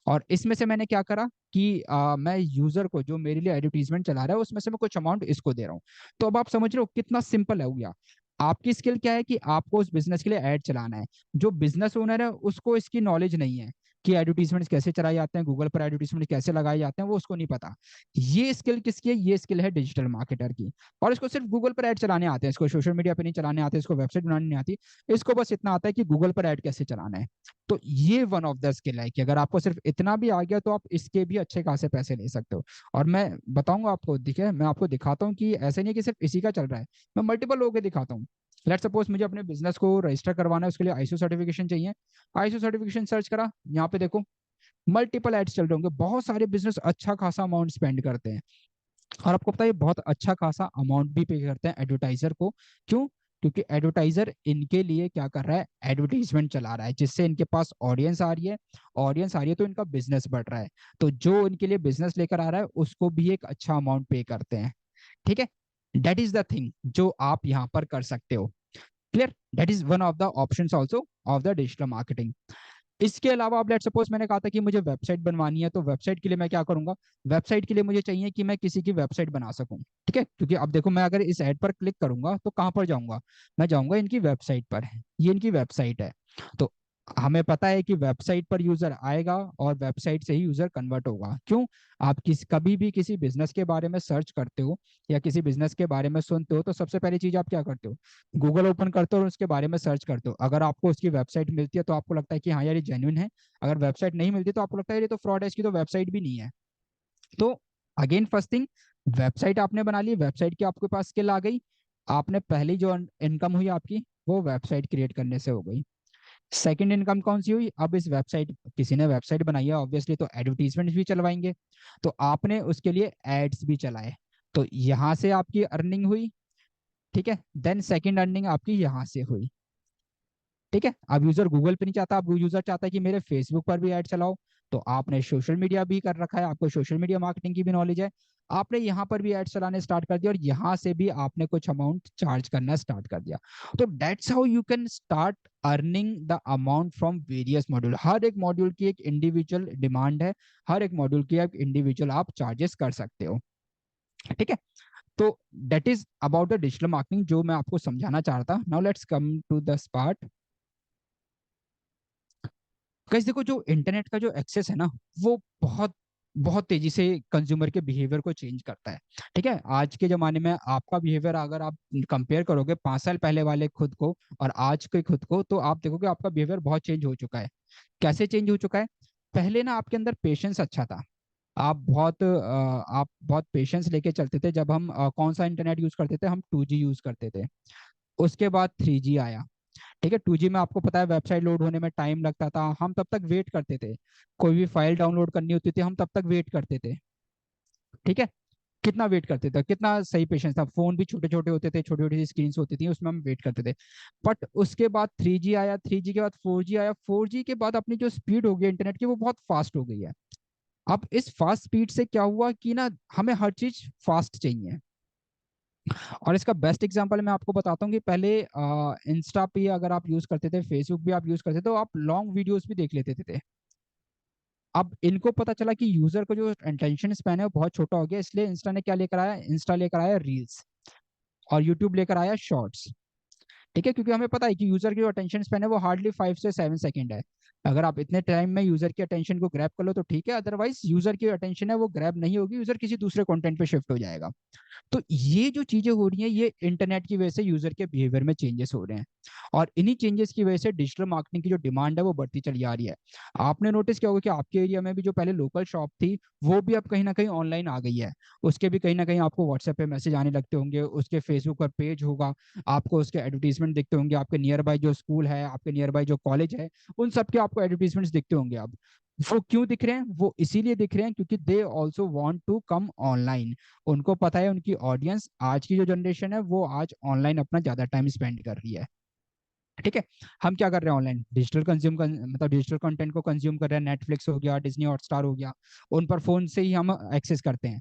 और इसमें से मैंने क्या करा कि मैं यूजर को जो मेरे लिए एडवर्टीजमेंट चला रहा है उसमें से मैं कुछ अमाउंट इसको दे रहा हूँ। तो अब आप समझ रहे हो कितना सिंपल हो गया। आपकी स्किल क्या है कि आपको उस बिजनेस के लिए ऐड चलाना है। जो बिजनेस ओनर है उसको इसकी नॉलेज नहीं है कि एडवर्टीजमेंट कैसे चलाए जाते हैं, गूगल पर एडवर्टीजमेंट कैसे लगाए जाते हैं, वो उसको नहीं पता। ये स्किल किसकी है? ये स्किल है डिजिटल मार्केटर की। और इसको सिर्फ गूगल पर ऐड चलाने आते हैं, इसको सोशल मीडिया पे नहीं चलाने आते, इसको वेबसाइट बनाने नहीं आती, इसको बस इतना आता है कि गूगल पर ऐड कैसे चलाना है। तो ये वन ऑफ द स्किल है कि अगर आपको सिर्फ इतना भी आ गया तो आप इसके भी अच्छे खासे पैसे ले सकते हो। और मैं बताऊंगा आपको, दिखे मैं आपको दिखाता हूँ कि ऐसे नहीं है कि सिर्फ इसी का चल रहा है, मैं मल्टीपल लोगों के दिखाता हूँ। लेट सपोज मुझे अपने बिजनेस को रजिस्टर करवाना है, उसके लिए आईएसओ सर्टिफिकेशन चाहिए। आईएसओ सर्टिफिकेशन सर्च करा, यहाँ पे देखो मल्टीपल एड्स चल रहे होंगे, बहुत सारे बिजनेस अच्छा खासा अमाउंट स्पेंड करते हैं। और आपको पता है बहुत अच्छा खासा अमाउंट भी पे करते हैं एडवर्टाइजर को। क्यों? क्योंकि एडवर्टाइजर इनके लिए क्या कर रहा है, एडवर्टीजमेंट चला रहा है, जिससे इनके पास ऑडियंस आ रही है। ऑडियंस आ रही है तो इनका बिजनेस बढ़ रहा है, तो जो इनके लिए बिजनेस लेकर आ रहा है उसको भी एक अच्छा अमाउंट पे करते हैं। ठीक है, दैट इज द थिंग जो आप यहाँ पर कर सकते हो। Clear? That is one of the option also of the digital marketing. इसके अलावा अब लेट सपोज मैंने कहा था कि मुझे वेबसाइट बनवानी है, तो वेबसाइट के लिए मैं क्या करूंगा, वेबसाइट के लिए मुझे चाहिए कि मैं किसी की वेबसाइट बना सकूं। ठीक है, क्योंकि अब देखो मैं अगर इस ऐड पर क्लिक करूंगा तो कहां पर जाऊंगा, मैं जाऊंगा इनकी वेबसाइट पर। ये इनकी वेबसाइट है। तो हमें पता है कि वेबसाइट पर यूजर आएगा और वेबसाइट से ही यूजर कन्वर्ट होगा। क्यों? आप कभी भी किसी बिजनेस के बारे में सर्च करते हो या किसी बिजनेस के बारे में सुनते हो तो सबसे पहली चीज आप क्या करते हो, गूगल ओपन करते हो और उसके बारे में सर्च करते हो। अगर आपको उसकी वेबसाइट मिलती है तो आपको लगता है कि हाँ यार ये जेन्युइन है, अगर वेबसाइट नहीं मिलती तो आपको लगता है ये तो फ्रॉड है, इसकी तो वेबसाइट भी नहीं है। तो अगेन फर्स्ट थिंग, वेबसाइट आपने बना ली, वेबसाइट की आपके पास स्किल आ गई, आपने पहली जो इनकम हुई आपकी वो वेबसाइट क्रिएट करने से हो गई। सेकंड इनकम कौन सी हुई, अब इस वेबसाइट, किसी ने वेबसाइट बनाई है ऑब्वियसली तो एडवर्टीजमेंट भी चलवाएंगे, तो आपने उसके लिए एड्स भी चलाए, तो यहां से आपकी अर्निंग हुई। ठीक है, देन सेकंड अर्निंग आपकी यहां से हुई। ठीक है, अब यूजर गूगल पे नहीं चाहता, अब यूजर चाहता है कि मेरे फेसबुक पर भी ऐड चलाओ, तो आपने सोशल मीडिया भी कर रखा है, आपको सोशल मीडिया मार्केटिंग की भी नॉलेज है, आपने यहाँ पर भी ऐड चलाने स्टार्ट कर दिया और यहाँ से भी आपने कुछ अमाउंट चार्ज करना स्टार्ट कर दिया। तो that's how you can start earning the amount from various module. हर एक मॉड्यूल की एक इंडिविजुअल डिमांड है, हर एक मॉड्यूल की एक इंडिविजुअल आप चार्जेस कर सकते हो। ठीक है, तो that is about the digital marketing जो मैं आपको समझाना चाह रहा था। Now let's come to the part. Guys देखो, जो इंटरनेट का जो एक्सेस है ना, वो बहुत बहुत तेजी से कंज्यूमर के बिहेवियर को चेंज करता है। ठीक है, आज के जमाने में आपका बिहेवियर अगर आप कंपेयर करोगे 5 साल पहले वाले खुद को और आज के खुद को, तो आप देखोगे आपका बिहेवियर बहुत चेंज हो चुका है। कैसे चेंज हो चुका है? पहले ना आपके अंदर पेशेंस अच्छा था, आप बहुत पेशेंस लेके चलते थे। जब हम कौन सा इंटरनेट यूज करते थे, हम 2G यूज करते थे। उसके बाद 3G आया। ठीक है, 2G में आपको पता है वेबसाइट लोड होने में टाइम लगता था, हम तब तक वेट करते थे। कोई भी फाइल डाउनलोड करनी होती थी हम तब तक वेट करते थे। ठीक है, कितना वेट करते थे, कितना सही पेशेंस था, फोन भी छोटे छोटे होते थे, छोटी छोटी सी स्क्रीन होती थी, उसमें हम वेट करते थे। बट उसके बाद 3G आया, 3G के बाद 4G आया, 4G के बाद अपनी जो स्पीड हो गई इंटरनेट की वो बहुत फास्ट हो गई है। अब इस फास्ट स्पीड से क्या हुआ कि ना हमें हर चीज फास्ट चाहिए। और इसका बेस्ट एग्जांपल मैं आपको बताता हूँ कि पहले इंस्टा पे अगर आप यूज करते थे, फेसबुक भी आप यूज करते थे, तो आप लॉन्ग वीडियोस भी देख लेते थे। अब इनको पता चला कि यूजर को जो अटेंशन स्पैन है वो बहुत छोटा हो गया, इसलिए इंस्टा ने क्या लेकर आया, इंस्टा लेकर आया रील्स, और यूट्यूब लेकर आया शॉर्ट्स। ठीक है, क्योंकि हमें पता है कि यूजर की जो अटेंशन स्पैन है वो हार्डली 5 से 7 सेकंड है। अगर आप इतने टाइम में यूजर की अटेंशन को ग्रैब कर लो तो ठीक है, अदरवाइज यूजर की अटेंशन है वो ग्रैब नहीं होगी, यूजर किसी दूसरे कंटेंट पे शिफ्ट हो जाएगा। तो ये जो चीजें हो रही हैं ये इंटरनेट की वजह से यूजर के बिहेवियर में चेंजेस हो रहे हैं। और इन्हीं चेंजेस की वजह से डिजिटल मार्केटिंग की जो डिमांड है वो बढ़ती चली आ रही है। आपने नोटिस किया होगा कि आपके एरिया में भी जो पहले लोकल शॉप थी वो भी अब कहीं ना कहीं ऑनलाइन आ गई है। उसके भी कहीं ना कहीं आपको व्हाट्सएप पे मैसेज आने लगते होंगे, उसके फेसबुक पर पेज होगा, आपको उसके एडवर्टीजमेंट दिखते होंगे, आपके नियर बाय जो स्कूल है, आपके नियर बाय जो कॉलेज है, उन सबके आपको एडवर्टीजमेंट्स दिखते होंगे अब। वो क्यों दिख रहे हैं, वो इसीलिए दिख रहे हैं क्योंकि they also want to come online. उनको पता है उनकी ऑडियंस, आज की जो जनरेशन है वो आज ऑनलाइन अपना ज्यादा टाइम स्पेंड कर रही है। ठीक है, हम क्या कर रहे हैं ऑनलाइन, डिजिटल कंज्यूम मतलब डिजिटल कंटेंट को कंज्यूम कर रहे हैं, नेटफ्लिक्स हो गया, डिज्नी हॉटस्टार हो गया, उन पर फोन से ही हम एक्सेस करते हैं।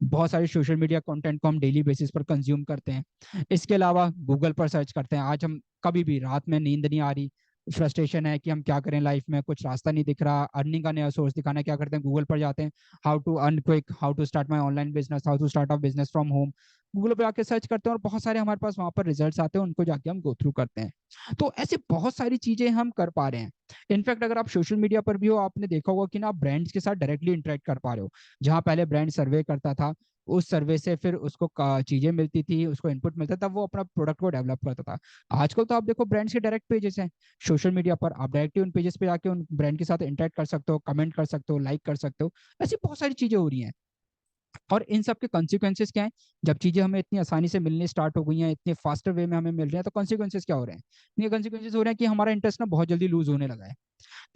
बहुत सारे सोशल मीडिया कंटेंट को हम डेली बेसिस पर कंज्यूम करते हैं। इसके अलावा गूगल पर सर्च करते हैं, आज हम कभी भी रात में नींद नहीं आ रही, फ्रस्ट्रेशन है कि हम क्या करें लाइफ में, कुछ रास्ता नहीं दिख रहा, अर्निंग का नया सोर्स दिखाना है, क्या करते हैं गूगल पर जाते हैं, how to earn quick, how to start my online business, how to start a business from home. Google पर आके सर्च करते हैं और बहुत सारे हमारे पास वहां पर रिजल्ट्स आते हैं, उनको जाके हम गो थ्रू करते हैं। तो ऐसे बहुत सारी चीजें हम कर पा रहे हैं। इनफैक्ट अगर आप सोशल मीडिया पर भी हो, आपने देखा होगा कि ना आप ब्रांड्स के साथ डायरेक्टली इंटरेक्ट कर पा रहे हो। जहां पहले ब्रांड सर्वे करता था, उस सर्वे से फिर उसको चीजें मिलती थी, उसको इनपुट मिलता था, वो अपना प्रोडक्ट को डेवलप करता था। आजकल तो आप देखो ब्रांड्स के डायरेक्ट पेजेस हैं सोशल मीडिया पर, आप डायरेक्टली उन पेजेस पे जाके उन ब्रांड के साथ इंटरेक्ट कर सकते हो, कमेंट कर सकते हो, लाइक कर सकते हो। ऐसी बहुत सारी चीजें हो रही हैं। और इन सब के कॉन्सिक्वेंसेस क्या है, जब चीजें हमें इतनी आसानी से मिलने स्टार्ट हो गई हैं, इतने फास्टर वे में हमें मिल रहे हैं, तो कॉन्सिक्वेंसेस क्या हो रहे हैं, ये कॉन्सिक्वेंसेस हो रहे हैं कि हमारा इंटरेस्ट ना बहुत जल्दी लूज होने लगा है।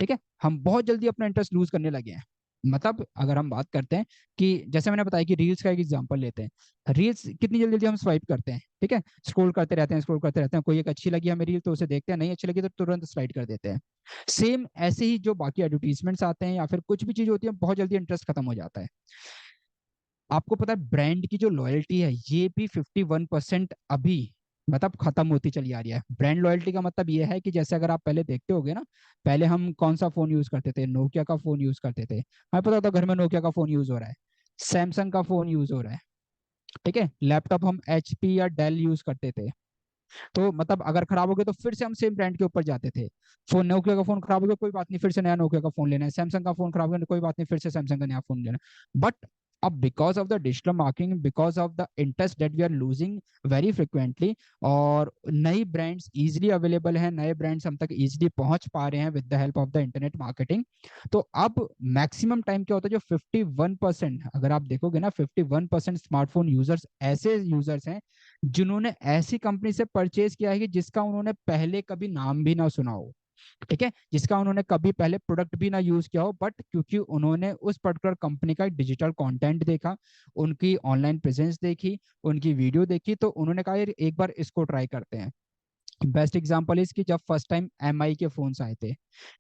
ठीक है, हम बहुत जल्दी अपना इंटरेस्ट लूज करने लगे हैं। मतलब अगर हम बात करते हैं कि जैसे मैंने बताया कि रील्स का एक एग्जांपल लेते हैं, रील्स कितनी जल्दी जल्दी हम स्वाइप करते हैं, ठीक है, स्क्रॉल करते रहते हैं, स्क्रॉल करते रहते हैं, कोई एक अच्छी लगी हमें रील तो उसे देखते हैं, नहीं अच्छी लगी तो तुरंत स्लाइड कर देते हैं। सेम ऐसे ही जो बाकी एडवर्टीजमेंट्स आते हैं या फिर कुछ भी चीज होती है, बहुत जल्दी इंटरेस्ट खत्म हो जाता है। आपको पता है ब्रांड की जो लॉयल्टी है ये भी 51% अभी मतलब खत्म होती चली आ रही है। ब्रांड लॉयल्टी का मतलब ये है कि जैसे अगर आप पहले देखते होगे ना, पहले हम कौन सा फोन यूज करते थे, नोकिया का फोन यूज करते थे, हमें पता था घर में नोकिया का फोन यूज हो रहा है, सैमसंग का फोन यूज हो रहा है। ठीक है, लैपटॉप हम एचपी या डेल यूज करते थे। तो मतलब अगर खराब हो गया तो फिर से हम सेम ब्रांड के ऊपर जाते थे। फोन नोकिया का फोन खराब हो गया, कोई बात नहीं, फिर से नया नोकिया का फोन लेना है, सैमसंग का फोन खराब हो गया, कोई बात नहीं, फिर से सैमसंग का नया फोन लेना है। बट अब because of the digital marketing, because of the interest that we are losing very frequently, और नई ब्रांड्स इजीली अवेलेबल हैं, नए ब्रांड्स हम तक इजीली पहुंच पा रहे हैं with the help of the internet marketing. तो अब मैक्सिमम टाइम क्या होता है, जो 51%, अगर आप देखोगे ना 51% स्मार्टफोन यूजर्स ऐसे यूजर्स हैं जिन्होंने ऐसी कंपनी से परचेज किया है कि जिसका उन्होंने पहले कभी नाम भी ना सुना हो। ठीक है, जिसका उन्होंने कभी पहले प्रोडक्ट भी ना यूज किया हो, बट क्योंकि उन्होंने उस पर्टिकुलर कंपनी का डिजिटल कंटेंट देखा, उनकी ऑनलाइन प्रेजेंस देखी, उनकी वीडियो देखी, तो उन्होंने कहा यार एक बार इसको ट्राई करते हैं। बेस्ट एग्जांपल इस कि जब फर्स्ट टाइम एमआई के फोन्स आए थे,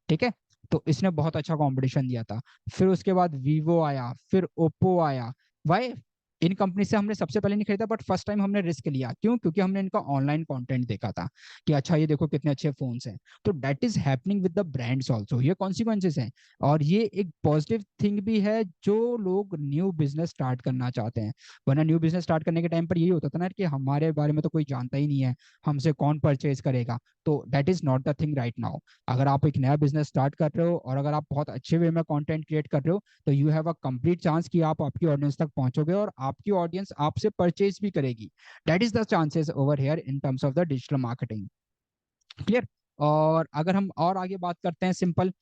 ठीक है, तो इसने बहुत अच्छा कंपटीशन दिया था। फिर उसके बाद वीवो आया, फिर ओप्पो आया। वाई, इन कंपनी से हमने सबसे पहले नहीं खरीदा, बट फर्स्ट टाइम हमने रिस्क लिया, क्यों, क्योंकि हमने इनका ऑनलाइन कंटेंट देखा था कि अच्छा ये देखो कितने अच्छे फोन्स हैं। तो that is happening with the brands also, ये कॉन्सिक्वेंसेस हैं। और ये एक पॉजिटिव थिंग भी है जो लोग न्यू बिजनेस स्टार्ट करना चाहते हैं। वरना न्यू बिजनेस स्टार्ट करने के टाइम पर यही होता था ना कि हमारे बारे में तो कोई जानता ही नहीं है, हमसे कौन परचेज करेगा। तो that is not the thing right now. अगर आप एक नया बिजनेस स्टार्ट कर रहे हो और अगर आप बहुत अच्छे वे में कंटेंट क्रिएट कर रहे हो, तो you have a complete chance कि आप आपकी ऑडियंस तक पहुंचोगे और आपकी ऑडियंस आपसे परचेज भी करेगी। That is the chances over here in terms of the digital marketing. Clear. और अगर हम और आगे बात करते हैं, सिंपल,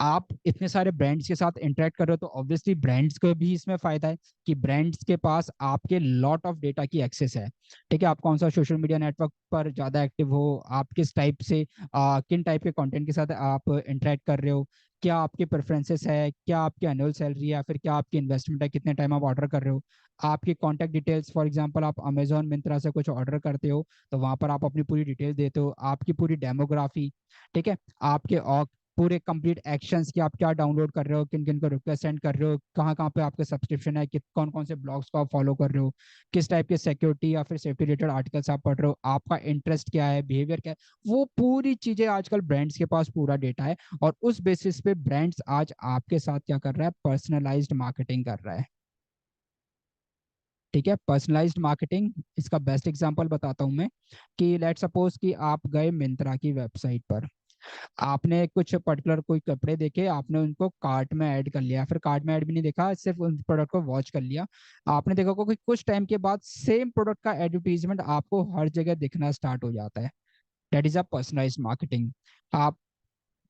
आप इतने सारे ब्रांड्स के साथ इंटरेक्ट कर रहे हो तो ऑब्वियसली ब्रांड्स को भी इसमें फायदा है कि ब्रांड्स के पास आपके लॉट ऑफ डेटा की एक्सेस है। ठीक है, आप कौन सा सोशल मीडिया नेटवर्क पर ज्यादा एक्टिव हो, आप किस टाइप से किन टाइप के कंटेंट के साथ आप इंटरेक्ट कर रहे हो, क्या आपके प्रेफरेंसेस है, क्या आपकी एनुअल सैलरी है, या फिर क्या आपकी इन्वेस्टमेंट है, कितने टाइम आप ऑर्डर कर रहे हो, आपकी कॉन्टैक्ट डिटेल्स। फॉर एग्जांपल आप अमेजोन मिंत्रा से कुछ ऑर्डर करते हो तो वहां पर आप अपनी पूरी डिटेल देते हो, आपकी पूरी डेमोग्राफी। ठीक है, आपके पूरे कंप्लीट एक्शंस कि आप क्या डाउनलोड कर रहे हो, किन किन को रिक्वेस्ट सेंड कर रहे हो, कहाँ कहाँ पे आपके सब्सक्रिप्शन है, कौन कौन से ब्लॉग्स को आप फॉलो कर रहे हो, किस टाइप के सिक्योरिटी या फिर सेफ्टी रिलेटेड आर्टिकल्स आप पढ़ रहे हो, आपका इंटरेस्ट क्या है, बिहेवियर क्या है, वो पूरी चीजें आजकल ब्रांड्स के पास पूरा डेटा है। और उस बेसिस पे ब्रांड्स आज आपके साथ क्या कर रहा है, पर्सनलाइज्ड मार्केटिंग कर रहा है। ठीक है, पर्सनलाइज्ड मार्केटिंग इसका बेस्ट एग्जांपल बताता हूँ मैं, कि लेट सपोज कि आप गए मिंत्रा की वेबसाइट पर, आपने कुछ पर्टिकुलर कोई कपड़े देखे, आपने उनको कार्ट में ऐड कर लिया, फिर कार्ट में ऐड भी नहीं देखा, सिर्फ उन प्रोडक्ट को वॉच कर लिया। आपने देखा होगा कि कुछ टाइम के बाद सेम प्रोडक्ट का एडवर्टीजमेंट आपको हर जगह दिखना स्टार्ट हो जाता है। That is a personalised marketing. आप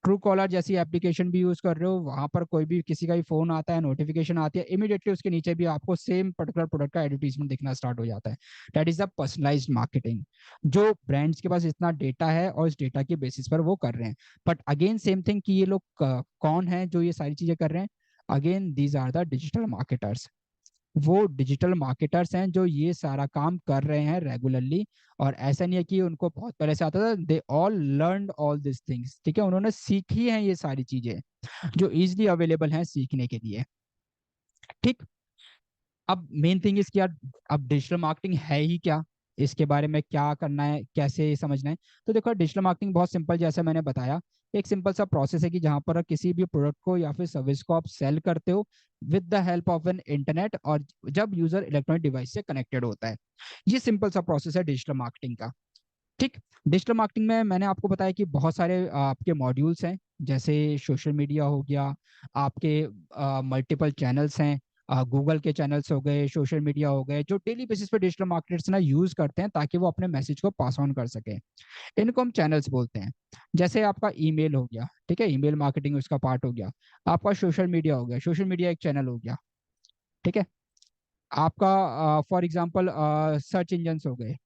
ट्रू कॉलर जैसी एप्लीकेशन भी यूज कर रहे हो, वहां पर कोई भी किसी का भी फोन आता है, नोटिफिकेशन आती है, इमीडिएटली उसके नीचे भी आपको सेम पर्टिकुलर प्रोडक्ट का एडवर्टीजमेंट दिखना स्टार्ट हो जाता है। That is the personalised marketing, जो ब्रांड्स के पास इतना डेटा है और इस डेटा के बेसिस पर वो कर रहे हैं। बट अगेन सेम थिंग कि ये लोग कौन है जो ये सारी चीजें कर रहे हैं, again these are the digital marketers. वो डिजिटल मार्केटर्स हैं जो ये सारा काम कर रहे हैं रेगुलरली। और ऐसा नहीं है कि उनको बहुत पहले से आता था, they all learn all this things. ठीक है, उन्होंने सीखी हैं ये सारी चीजें जो इजीली अवेलेबल हैं सीखने के लिए। ठीक, अब मेन थिंग इज कि यार अब डिजिटल मार्केटिंग है ही क्या, इसके बारे में क्या करना है, कैसे समझना है। तो देखो डिजिटल मार्केटिंग बहुत सिंपल, जैसे मैंने बताया, एक सिंपल सा प्रोसेस है कि जहां पर किसी भी प्रोडक्ट को या फिर सर्विस को आप सेल करते हो with the help of an internet, और जब यूजर इलेक्ट्रॉनिक डिवाइस से कनेक्टेड होता है। ये सिंपल सा प्रोसेस है डिजिटल मार्केटिंग का। ठीक, डिजिटल मार्केटिंग में मैंने आपको बताया कि बहुत सारे आपके मॉड्यूल्स हैं, जैसे सोशल मीडिया हो गया, आपके मल्टीपल चैनल्स हैं, गूगल के चैनल्स हो गए, सोशल मीडिया हो गए, जो डेली बेसिस पे डिजिटल मार्केटर्स ना यूज करते हैं ताकि वो अपने मैसेज को पास ऑन कर सके। इनको हम चैनल्स बोलते हैं। जैसे आपका ईमेल हो गया, ठीक है, ईमेल मार्केटिंग उसका पार्ट हो गया। आपका सोशल मीडिया हो गया, सोशल मीडिया एक चैनल हो गया। ठीक है, आपका फॉर एग्जांपल सर्च इंजन हो गए,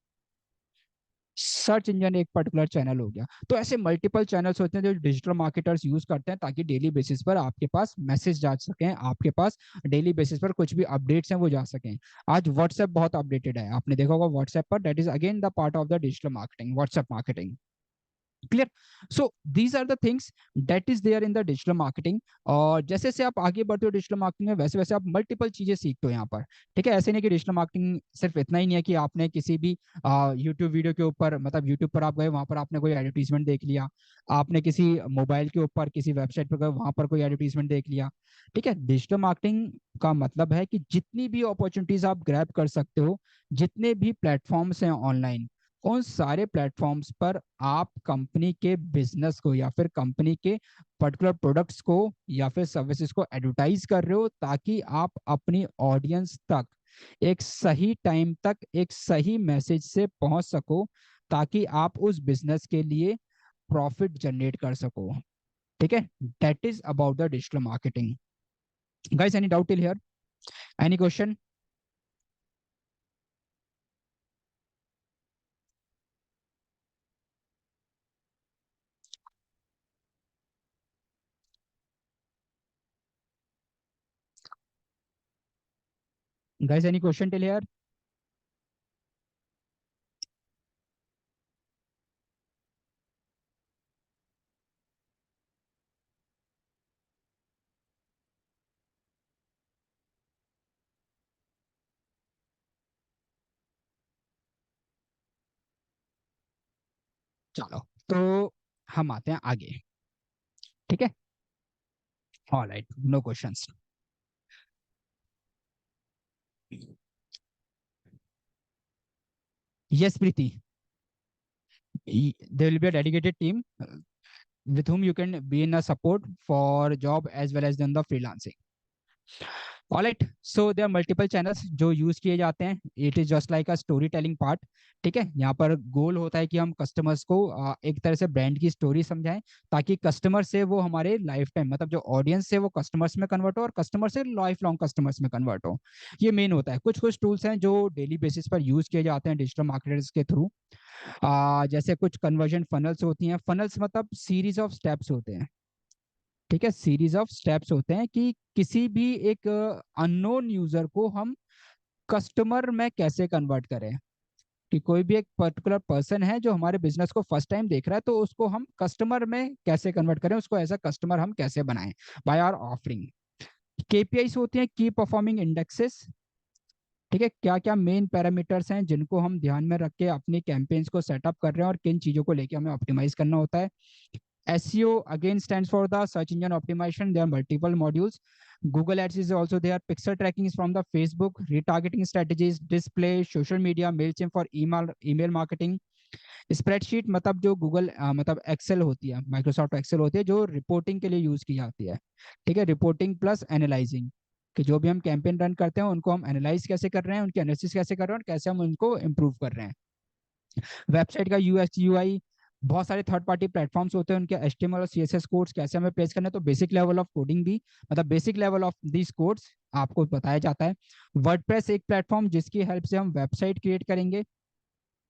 सर्च इंजन एक पर्टिकुलर चैनल हो गया। तो ऐसे मल्टीपल चैनल्स होते हैं जो डिजिटल मार्केटर्स यूज करते हैं ताकि डेली बेसिस पर आपके पास मैसेज जा सकें, आपके पास डेली बेसिस पर कुछ भी अपडेट्स हैं वो जा सकें। आज व्हाट्सएप बहुत अपडेटेड है, आपने देखा होगा व्हाट्सएप पर, that is again the part of the digital marketing, WhatsApp marketing. Clear. So these are the things that is there in the digital marketing. और जैसे जैसे आप आगे बढ़ते हो डिजिटल मार्केटिंग में, वैसे वैसे आप मल्टीपल चीजें सीखते हो यहाँ पर। ठीक है, ऐसे नहीं कि डिजिटल मार्केटिंग सिर्फ इतना ही नहीं है कि आपने किसी भी यूट्यूब वीडियो के ऊपर, मतलब यूट्यूब पर आप गए, वहां पर आपने कोई एडवर्टीजमेंट देख लिया, आपने किसी मोबाइल के ऊपर किसी वेबसाइट पर गए, वहां पर कोई एडवर्टीजमेंट देख लिया। ठीक है, डिजिटल मार्केटिंग का मतलब है कि जितनी भी अपॉर्चुनिटीज आप ग्रैब कर सकते हो, जितने भी प्लेटफॉर्म्स हैं ऑनलाइन, उन सारे प्लेटफॉर्म्स पर आप कंपनी के बिजनेस को या फिर कंपनी के पर्टिकुलर प्रोडक्ट्स को या फिर सर्विसेज को एडवर्टाइज कर रहे हो ताकि आप अपनी ऑडियंस तक एक सही टाइम तक एक सही मैसेज से पहुंच सको, ताकि आप उस बिजनेस के लिए प्रॉफिट जनरेट कर सको। ठीक है, that is about the digital marketing. Guys, any doubt till here, any question? Guys, any question till here? चलो, तो हम आते हैं आगे। ठीक है, alright, no questions. Yes, Preeti. There will be a dedicated team with whom you can be in a support for job as well as then the freelancing. Alright, so there multiple channels जो use किए जाते हैं, it is just like a story telling part. ठीक है, यहाँ पर गोल होता है कि हम कस्टमर्स को एक तरह से ब्रांड की स्टोरी समझाएं, ताकि कस्टमर से वो हमारे लाइफ टाइम, मतलब जो ऑडियंस से वो कस्टमर्स में कन्वर्ट हो और कस्टमर से लाइफ लॉन्ग कस्टमर्स में कन्वर्ट हो। ये मेन होता है। कुछ कुछ टूल्स हैं जो डेली बेसिस पर यूज किए जाते हैं डिजिटल मार्केटर्स के थ्रू। जैसे कुछ कन्वर्जन फनल्स होती हैं। फनल्स मतलब सीरीज ऑफ स्टेप्स होते हैं। ठीक है, सीरीज ऑफ स्टेप्स होते हैं कि किसी भी एक अननोन यूजर को हम कस्टमर में कैसे कन्वर्ट करें। कि कोई भी एक पर्टिकुलर पर्सन है जो हमारे बिजनेस को फर्स्ट टाइम देख रहा है, तो उसको हम कस्टमर में कैसे कन्वर्ट करें, उसको एज अ कस्टमर हम कैसे बनाएं बाय आवर ऑफरिंग। केपीआईस होती हैं, की परफॉर्मिंग इंडेक्सेस। ठीक है, क्या क्या मेन पैरामीटर्स हैं जिनको हम ध्यान में रख के अपनी कैंपेन्स को सेटअप कर रहे हैं और किन चीजों को लेके हमें ऑप्टिमाइज करना होता है। SEO again stands for the search engine optimization. There are multiple modules. Google Ads is also there. Pixel tracking is from the Facebook. Retargeting strategies, display, social media, MailChimp for email marketing. Spreadsheet मतलब जो Google मतलब Excel होती है, Microsoft Excel होती है, जो reporting के लिए यूज की जाती है। ठीक है, रिपोर्टिंग प्लस एनालाइजिंग, कि जो भी हम कैंपेन रन करते हैं उनको हम एनालाइज कैसे कर रहे हैं, उनकी एनालिसिस कैसे कर रहे हैं और कैसे हम उनको इम्प्रूव कर रहे हैं। वेबसाइट का UX UI, बहुत सारे थर्ड पार्टी प्लेटफॉर्म्स होते हैं, उनके HTML और CSS कोड्स कैसे हमें प्लेस करना है, तो बेसिक लेवल ऑफ कोडिंग भी, मतलब basic level of this codes आपको बताया जाता है। वर्डप्रेस एक प्लेटफॉर्म जिसकी हेल्प से हम वेबसाइट क्रिएट करेंगे।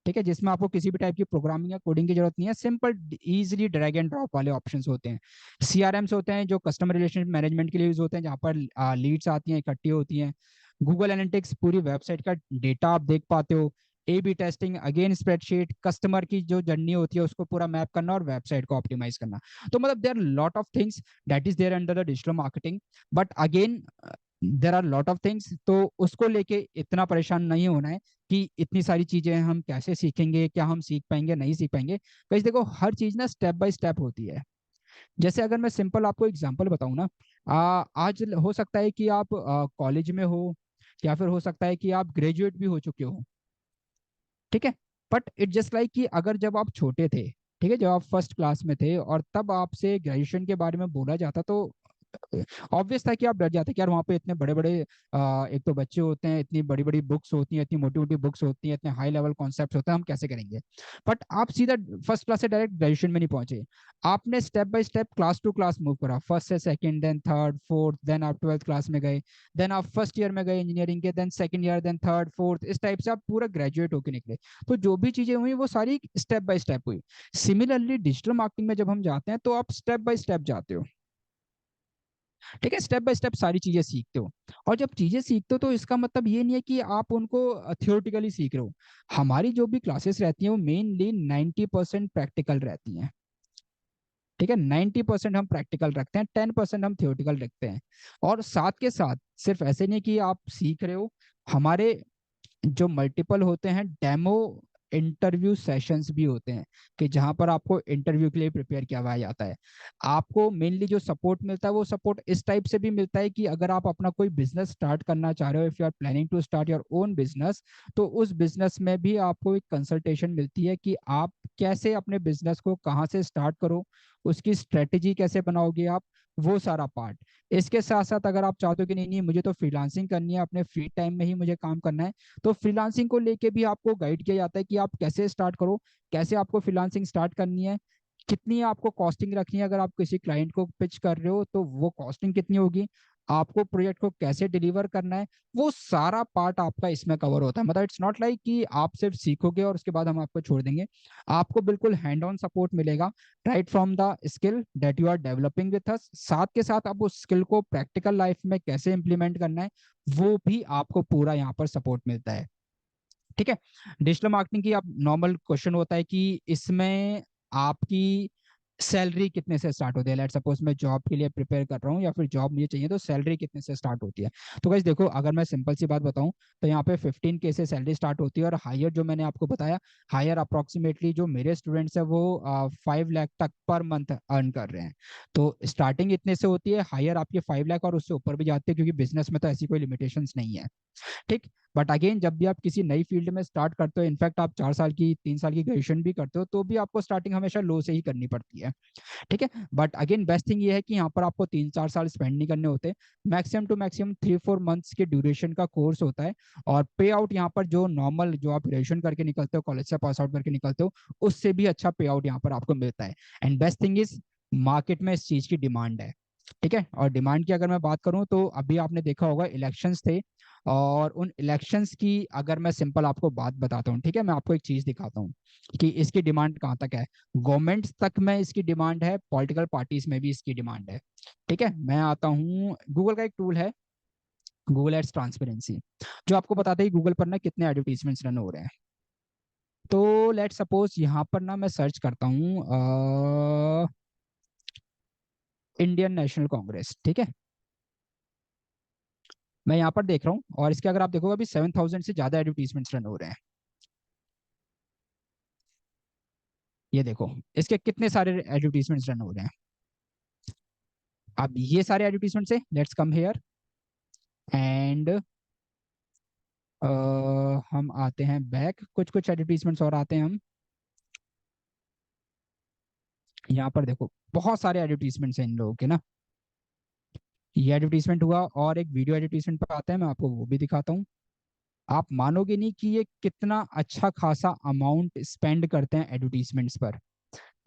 ठीक है, जिसमें आपको किसी भी टाइप की प्रोग्रामिंग या कोडिंग की जरूरत नहीं है, simple easily drag and drop वाले ऑप्शंस होते हैं। CRMs होते हैं जो कस्टमर रिलेशनशिप मैनेजमेंट के लिए यूज होते हैं, जहाँ पर लीड्स आती हैं, इकट्ठी होती हैं। गूगल एनालिटिक्स, पूरी वेबसाइट का डेटा आप देख पाते हो। A/B testing, again spreadsheet, customer की जो जर्नी होती है उसको पूरा मैप करना और वेबसाइट को ऑप्टिमाइज करना। तो मतलब there lot of things that is there under the digital marketing. But again there are lot of things, तो उसको लेके इतना परेशान नहीं होना है कि इतनी सारी चीजें हम कैसे सीखेंगे, क्या हम सीख पाएंगे नहीं सीख पाएंगे। कहीं देखो, हर चीज ना स्टेप बाय स्टेप होती है। जैसे अगर मैं सिंपल आपको एग्जांपल बताऊं ना, आज हो सकता है कि आप कॉलेज में हो, या फिर हो सकता है कि आप ग्रेजुएट भी हो चुके हो। ठीक है, बट इट जस्ट लाइक कि अगर जब आप छोटे थे, ठीक है, जब आप फर्स्ट क्लास में थे और तब आपसे ग्रेजुएशन के बारे में बोला जाता, तो ऑब्वियस था कि आप डर जाते कि यार वहाँ पे इतने बड़े बड़े एक तो बच्चे होते हैं, इतनी बड़ी बड़ी बुक्स होती हैं, इतनी मोटी मोटी बुक्स होती हैं, इतने हाई लेवल कॉन्सेप्ट्स होते हैं, हम कैसे करेंगे। बट आप सीधा फर्स्ट क्लास से डायरेक्ट ग्रेजुएशन में नहीं पहुंचे। आपने step by step class to class move करा, फर्स्ट से second, then third fourth, then आप ट्वेल्थ क्लास में गए, देन आप फर्स्ट ईयर में गए इंजीनियरिंग के, then second year, then third fourth, इस टाइप से आप पूरा ग्रेजुएट होकर निकले। तो जो भी चीजें हुई वो सारी स्टेप बाय स्टेप हुई। सिमिलरली डिजिटल मार्केटिंग में जब हम जाते हैं तो आप स्टेप बाय स्टेप जाते हो। ठीक है, स्टेप बाय स्टेप सारी चीजें सीखते हो। और जब चीजें सीखते हो तो इसका मतलब ये नहीं है कि आप उनको थियोरटिकली सीख रहे हो। हमारी जो भी क्लासेस रहती हैं वो मेनली 90% प्रैक्टिकल रहती हैं। ठीक है, 90% हम प्रैक्टिकल रखते हैं, 10% हम थियोरटिकल रखते हैं। और साथ के साथ सिर्फ ऐसे नहीं कि आप सीख रहे हो, हमारे जो मल्टीपल होते हैं डेमो इंटरव्यू सेशंस भी होते हैं, कि जहां पर आपको इंटरव्यू के लिए प्रिपेयर किया हुआ जाता है। आपको मेनली जो सपोर्ट मिलता है वो सपोर्ट इस टाइप से भी मिलता है कि अगर आप अपना कोई बिजनेस स्टार्ट करना चाह रहे हो, if you are planning to start your own business, तो उस बिजनेस में भी आपको एक कंसल्टेशन मिलती है कि आप कैसे अपने बिजनेस को कहाँ से स्टार्ट करो, उसकी स्ट्रेटेजी कैसे बनाओगे आप, वो सारा पार्ट। इसके साथ साथ अगर आप चाहते हो कि नहीं नहीं मुझे तो फ्रीलांसिंग करनी है, अपने फ्री टाइम में ही मुझे काम करना है, तो फ्रीलांसिंग को लेके भी आपको गाइड किया जाता है कि आप कैसे स्टार्ट करो, कैसे आपको फ्रीलांसिंग स्टार्ट करनी है, कितनी आपको कॉस्टिंग रखनी है, अगर आप किसी क्लाइंट को पिच कर रहे हो तो वो कॉस्टिंग कितनी होगी, आपको प्रोजेक्ट को कैसे डिलीवर करना है, वो सारा पार्ट आपका इसमें कवर होता है। मतलब इट्स नॉट लाइक कि आप सिर्फ सीखोगे और उसके बाद हम आपको छोड़ देंगे। आपको बिल्कुल हैंड ऑन सपोर्ट मिलेगा right from the skill that you are developing with us. साथ के साथ आप उस स्किल को प्रैक्टिकल लाइफ में कैसे इंप्लीमेंट करना है, वो भी आपको पूरा यहाँ पर सपोर्ट मिलता है। ठीक है, डिजिटल मार्केटिंग की अब नॉर्मल क्वेश्चन होता है कि इसमें आपकी सैलरी कितने से स्टार्ट होती है। लेट सपोज मैं जॉब के लिए प्रिपेयर कर रहा हूँ या फिर जॉब मुझे चाहिए, तो सैलरी कितने से स्टार्ट होती है। तो गाइस देखो, अगर मैं सिंपल सी बात बताऊं तो यहाँ पे 15K से सैलरी स्टार्ट होती है, और हायर जो मैंने आपको बताया, हायर अप्रोक्सीमेटली जो मेरे स्टूडेंट्स है वो 5 लाख तक पर मंथ अर्न कर रहे हैं। तो स्टार्टिंग इतने से होती है, हायर आपके 5 लाख और उससे ऊपर भी जाते हैं, क्योंकि बिजनेस में तो ऐसी कोई लिमिटेशंस नहीं है। ठीक, बट अगेन जब भी आप किसी नई फील्ड में स्टार्ट करते हो, इनफैक्ट आप 4 साल की 3 साल की ग्रेजुएशन भी करते हो, तो भी आपको स्टार्टिंग हमेशा लो से ही करनी पड़ती है। ठीक है, बट अगेन बेस्ट थिंग ये है कि यहाँ पर आपको 3-4 साल स्पेंड नहीं करने होते। मैक्सिमम टू मैक्सिमम 3-4 मंथ्स के ड्यूरेशन का कोर्स होता है। और पे आउट यहाँ पर जो नॉर्मल जो आप ग्रेजुएशन करके निकलते हो, कॉलेज से पास आउट करके निकलते हो, उससे भी अच्छा पे आउट यहाँ पर आपको मिलता है। And best thing is market में इस चीज की डिमांड है। ठीक है, और डिमांड की अगर मैं बात करूं तो अभी आपने देखा होगा इलेक्शंस थे, और उन इलेक्शंस की अगर मैं सिंपल आपको बात बताता हूँ, ठीक है, मैं आपको एक चीज दिखाता हूँ कि इसकी डिमांड कहाँ तक है। गवर्नमेंट्स तक में इसकी डिमांड है, पॉलिटिकल पार्टीज में भी इसकी डिमांड है। ठीक है, मैं आता हूँ, गूगल का एक टूल है, गूगल एड्स ट्रांसपेरेंसी, जो आपको बताता है गूगल पर ना कितने एडवर्टीजमेंट्स रन हो रहे हैं। तो लेट सपोज यहाँ पर ना मैं सर्च करता हूँ इंडियन नेशनल कांग्रेस। ठीक है, मैं यहाँ पर देख रहा हूँ, और इसके अगर आप देखोगे अभी 7,000 से ज्यादा एडवर्टीजमेंट्स रन हो रहे हैं। ये देखो, इसके कितने सारे एडवर्टीजमेंट्स रन हो रहे हैं। अब ये सारे एडवर्टीजमेंट से लेट्स कम हेयर, एंड हम आते हैं बैक, कुछ कुछ एडवर्टीजमेंट्स और आते हैं हम। यहाँ पर देखो बहुत सारे एडवर्टीजमेंट्स हैं इन लोगों के ना। ये एडवर्टीजमेंट हुआ, और एक वीडियो एडवर्टीजमेंट पर आता है, मैं आपको वो भी दिखाता हूँ। आप मानोगे नहीं कि ये कितना अच्छा खासा अमाउंट स्पेंड करते हैं एडवर्टीजमेंट्स पर।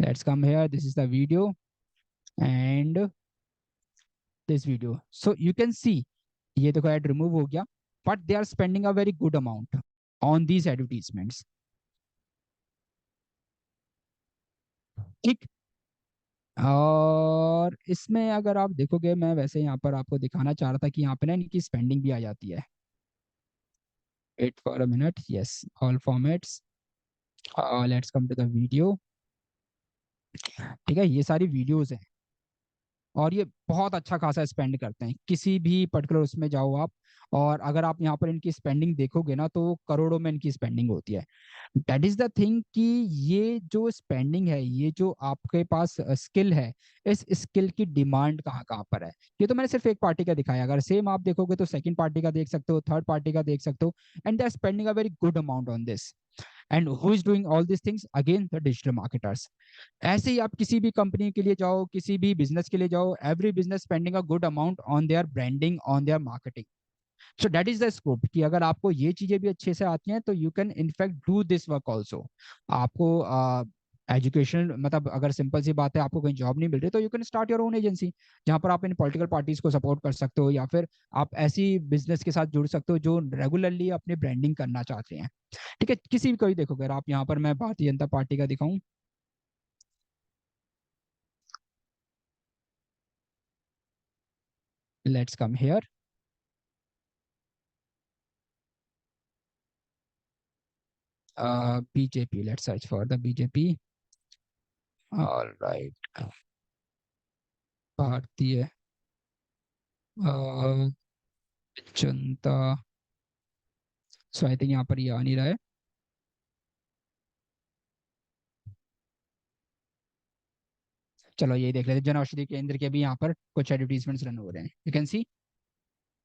Let's come here, this is the video and this video, so you can see, ये देखो एड रिमूव हो गया, but they are spending a very good amount on these advertisements. ठीक, और इसमें अगर आप देखोगे, मैं वैसे यहाँ पर आपको दिखाना चाह रहा था कि यहाँ पे ना इनकी स्पेंडिंग भी आ जाती है। Wait for a minute, yes, all formats, let's come to the video. ठीक है, ये सारी वीडियोस हैं, और ये बहुत अच्छा खासा स्पेंड करते हैं, किसी भी पर्टिकुलर उसमें जाओ आप, और अगर आप यहाँ पर इनकी स्पेंडिंग देखोगे ना, तो करोड़ों में इनकी स्पेंडिंग होती है। दैट इज द थिंग कि ये जो स्पेंडिंग है, ये जो आपके पास स्किल है, इस स्किल की डिमांड कहाँ कहाँ पर है। ये तो मैंने सिर्फ एक पार्टी का दिखाया, अगर सेम आप देखोगे तो सेकंड पार्टी का देख सकते हो, थर्ड पार्टी का देख सकते हो, and they are spending a very good amount on this. And who is doing all this things, again the digital marketers. ऐसे ही आप किसी भी कंपनी के लिए जाओ, किसी भी बिजनेस के लिए जाओ, every business spending a good amount on their branding, on their marketing. So that is the scope कि अगर आपको ये चीजें भी अच्छे से आती हैं, तो you can in fact do this work also. आपको एजुकेशन मतलब अगर सिंपल सी बात है, आपको कहीं जॉब नहीं मिल रही, तो you can start your own agency, जहां पर आप इन पॉलिटिकल पार्टीज को सपोर्ट कर सकते हो, या फिर आप ऐसी बिजनेस के साथ जुड़ सकते हो जो रेगुलरली अपनी ब्रांडिंग करना चाहते हैं। ठीक है, किसी भी कोई देखो, अगर आप यहाँ पर मैं भारतीय जनता पार्टी का दिखाऊं, let's come here, BJP, let's search for the BJP. Alright, भारतीय अ, जनता, सो आई थिंक यहाँ पर ये आ नहीं रहा है। चलो ये देख लेते हैं, जन औषधि केंद्र के भी यहाँ पर कुछ एडवर्टीजमेंट्स रन हो रहे हैं, यू कैन सी।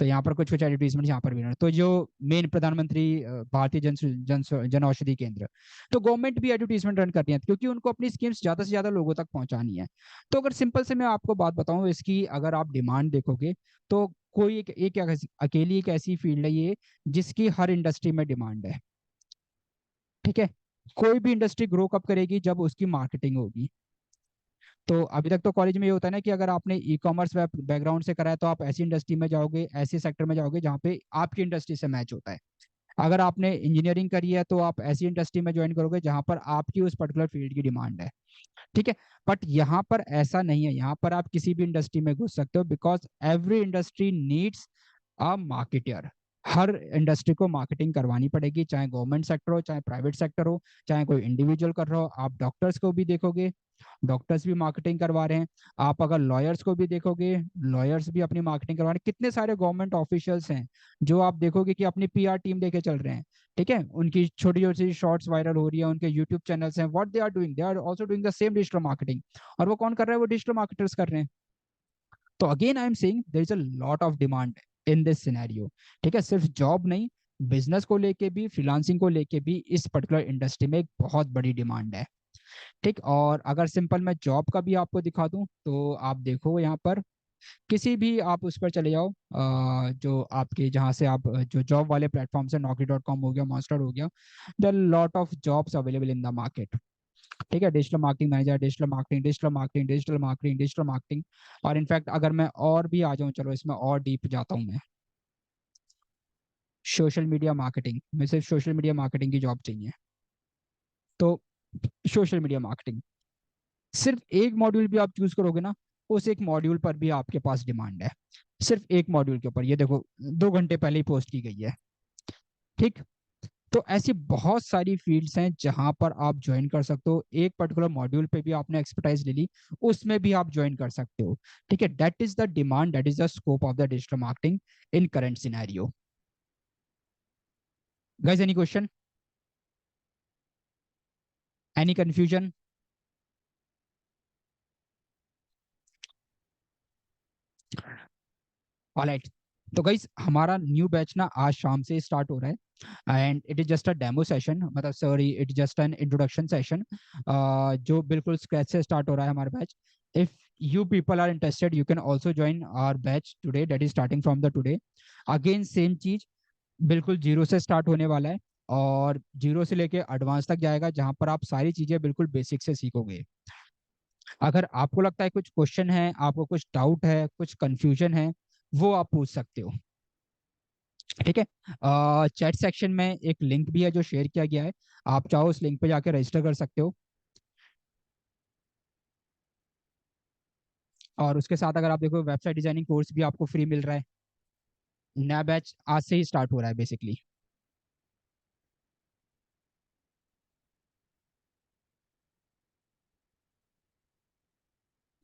तो यहाँ पर कुछ कुछ एडवर्टीजमेंट यहाँ पर भी रन, तो जो मेन प्रधानमंत्री भारतीय जन औषधि केंद्र, तो गवर्नमेंट भी एडवर्टीजमेंट रन कर रही है, क्योंकि उनको अपनी स्कीम्स ज्यादा से ज्यादा लोगों तक पहुंचानी है। तो अगर सिंपल से मैं आपको बात बताऊं, इसकी अगर आप डिमांड देखोगे, तो कोई अकेली एक ऐसी फील्ड है ये, जिसकी हर इंडस्ट्री में डिमांड है। ठीक है, कोई भी इंडस्ट्री ग्रो कब करेगी, जब उसकी मार्केटिंग होगी। तो अभी तक तो कॉलेज में ये होता है ना कि अगर आपने ई कॉमर्स बैकग्राउंड से करा है, तो आप ऐसी इंडस्ट्री में जाओगे, ऐसे सेक्टर में जाओगे जहाँ पे आपकी इंडस्ट्री से मैच होता है। अगर आपने इंजीनियरिंग करी है, तो आप ऐसी इंडस्ट्री में ज्वाइन करोगे जहाँ पर आपकी उस पर्टिकुलर फील्ड की डिमांड है। ठीक है, बट यहाँ पर ऐसा नहीं है, यहाँ पर आप किसी भी इंडस्ट्री में घुस सकते हो, because every industry needs a marketer. Her industry को मार्केटिंग करवानी पड़ेगी, चाहे गवर्नमेंट सेक्टर हो, चाहे प्राइवेट सेक्टर हो, चाहे कोई इंडिविजुअल कर रहा हो। आप डॉक्टर्स को भी देखोगे, डॉक्टर्स भी मार्केटिंग करवा रहे हैं। आप अगर लॉयर्स को भी देखोगे, लॉयर्स भी अपनी मार्केटिंग करवा रहे हैं। कितने सारे गवर्नमेंट ऑफिशियल्स हैं जो आप देखोगे कि अपनी पीआर टीम लेके चल रहे हैं। ठीक है, उनकी छोटी छोटी शॉर्ट्स वायरल हो रही है, उनके यूट्यूब चैनल्स हैं, what they are doing, they are also doing the same digital marketing. और वो कौन कर रहा है, वो डिजिटल मार्केटर्स कर रहे हैं। तो again I am saying there is a lot of demand in this scenario. ठीक है, सिर्फ जॉब नहीं, बिजनेस को लेके भी, फ्रीलांसिंग को लेके भी इस पर्टिकुलर इंडस्ट्री में एक बहुत बड़ी डिमांड है। ठीक, और अगर सिंपल मैं जॉब का भी आपको दिखा दूं तो आप देखो यहाँ पर किसी भी आप उस पर चले जाओ, जो आपके जहाँ से आप जो जॉब वाले प्लेटफॉर्म से, Naukri.com हो गया, Monster हो गया, there lot of jobs available in the market. ठीक है, digital marketing manager, digital marketing, digital marketing, digital marketing, digital marketing. और इनफैक्ट अगर मैं और भी आ जाऊँ, चलो इसमें और डीप जाता हूँ मैं, सोशल मीडिया मार्केटिंग में, सिर्फ सोशल मीडिया मार्केटिंग की जॉब चाहिए तो सोशल मीडिया मार्केटिंग, सिर्फ एक मॉड्यूल भी आप चूज करोगे ना, उस एक मॉड्यूल पर भी आपके पास डिमांड है। सिर्फ एक मॉड्यूल के ऊपर, ये देखो 2 घंटे पहले ही पोस्ट की गई है। ठीक, तो ऐसी बहुत सारी फील्ड्स हैं जहां पर आप ज्वाइन कर सकते हो। एक पर्टिकुलर मॉड्यूल पे भी आपने एक्सपर्टाइज ले ली, उसमें भी आप ज्वाइन कर सकते हो। ठीक है, that is the demand, that is the scope of the digital marketing in current scenario. Guys, any question, any confusion? Alright, तो गाइस हमारा न्यू बैच ना आज शाम से स्टार्ट हो रहा है, and it is just a demo session, मतलब sorry, it is just an introduction session, जो बिल्कुल स्क्रैच से स्टार्ट हो रहा है हमारा batch. If you people are interested, you can also join our batch today, that is starting from the today. Again same चीज, बिल्कुल जीरो से स्टार्ट होने वाला है, और जीरो से लेके एडवांस तक जाएगा, जहां पर आप सारी चीजें बिल्कुल बेसिक से सीखोगे। अगर आपको लगता है कुछ क्वेश्चन है, आपको कुछ डाउट है, कुछ कंफ्यूजन है, वो आप पूछ सकते हो। ठीक है, चैट सेक्शन में एक लिंक भी है जो शेयर किया गया है, आप चाहो उस लिंक पे जाके रजिस्टर कर सकते हो। और उसके साथ अगर आप देखो, वेबसाइट डिजाइनिंग कोर्स भी आपको फ्री मिल रहा है। नया बैच आज से ही स्टार्ट हो रहा है basically.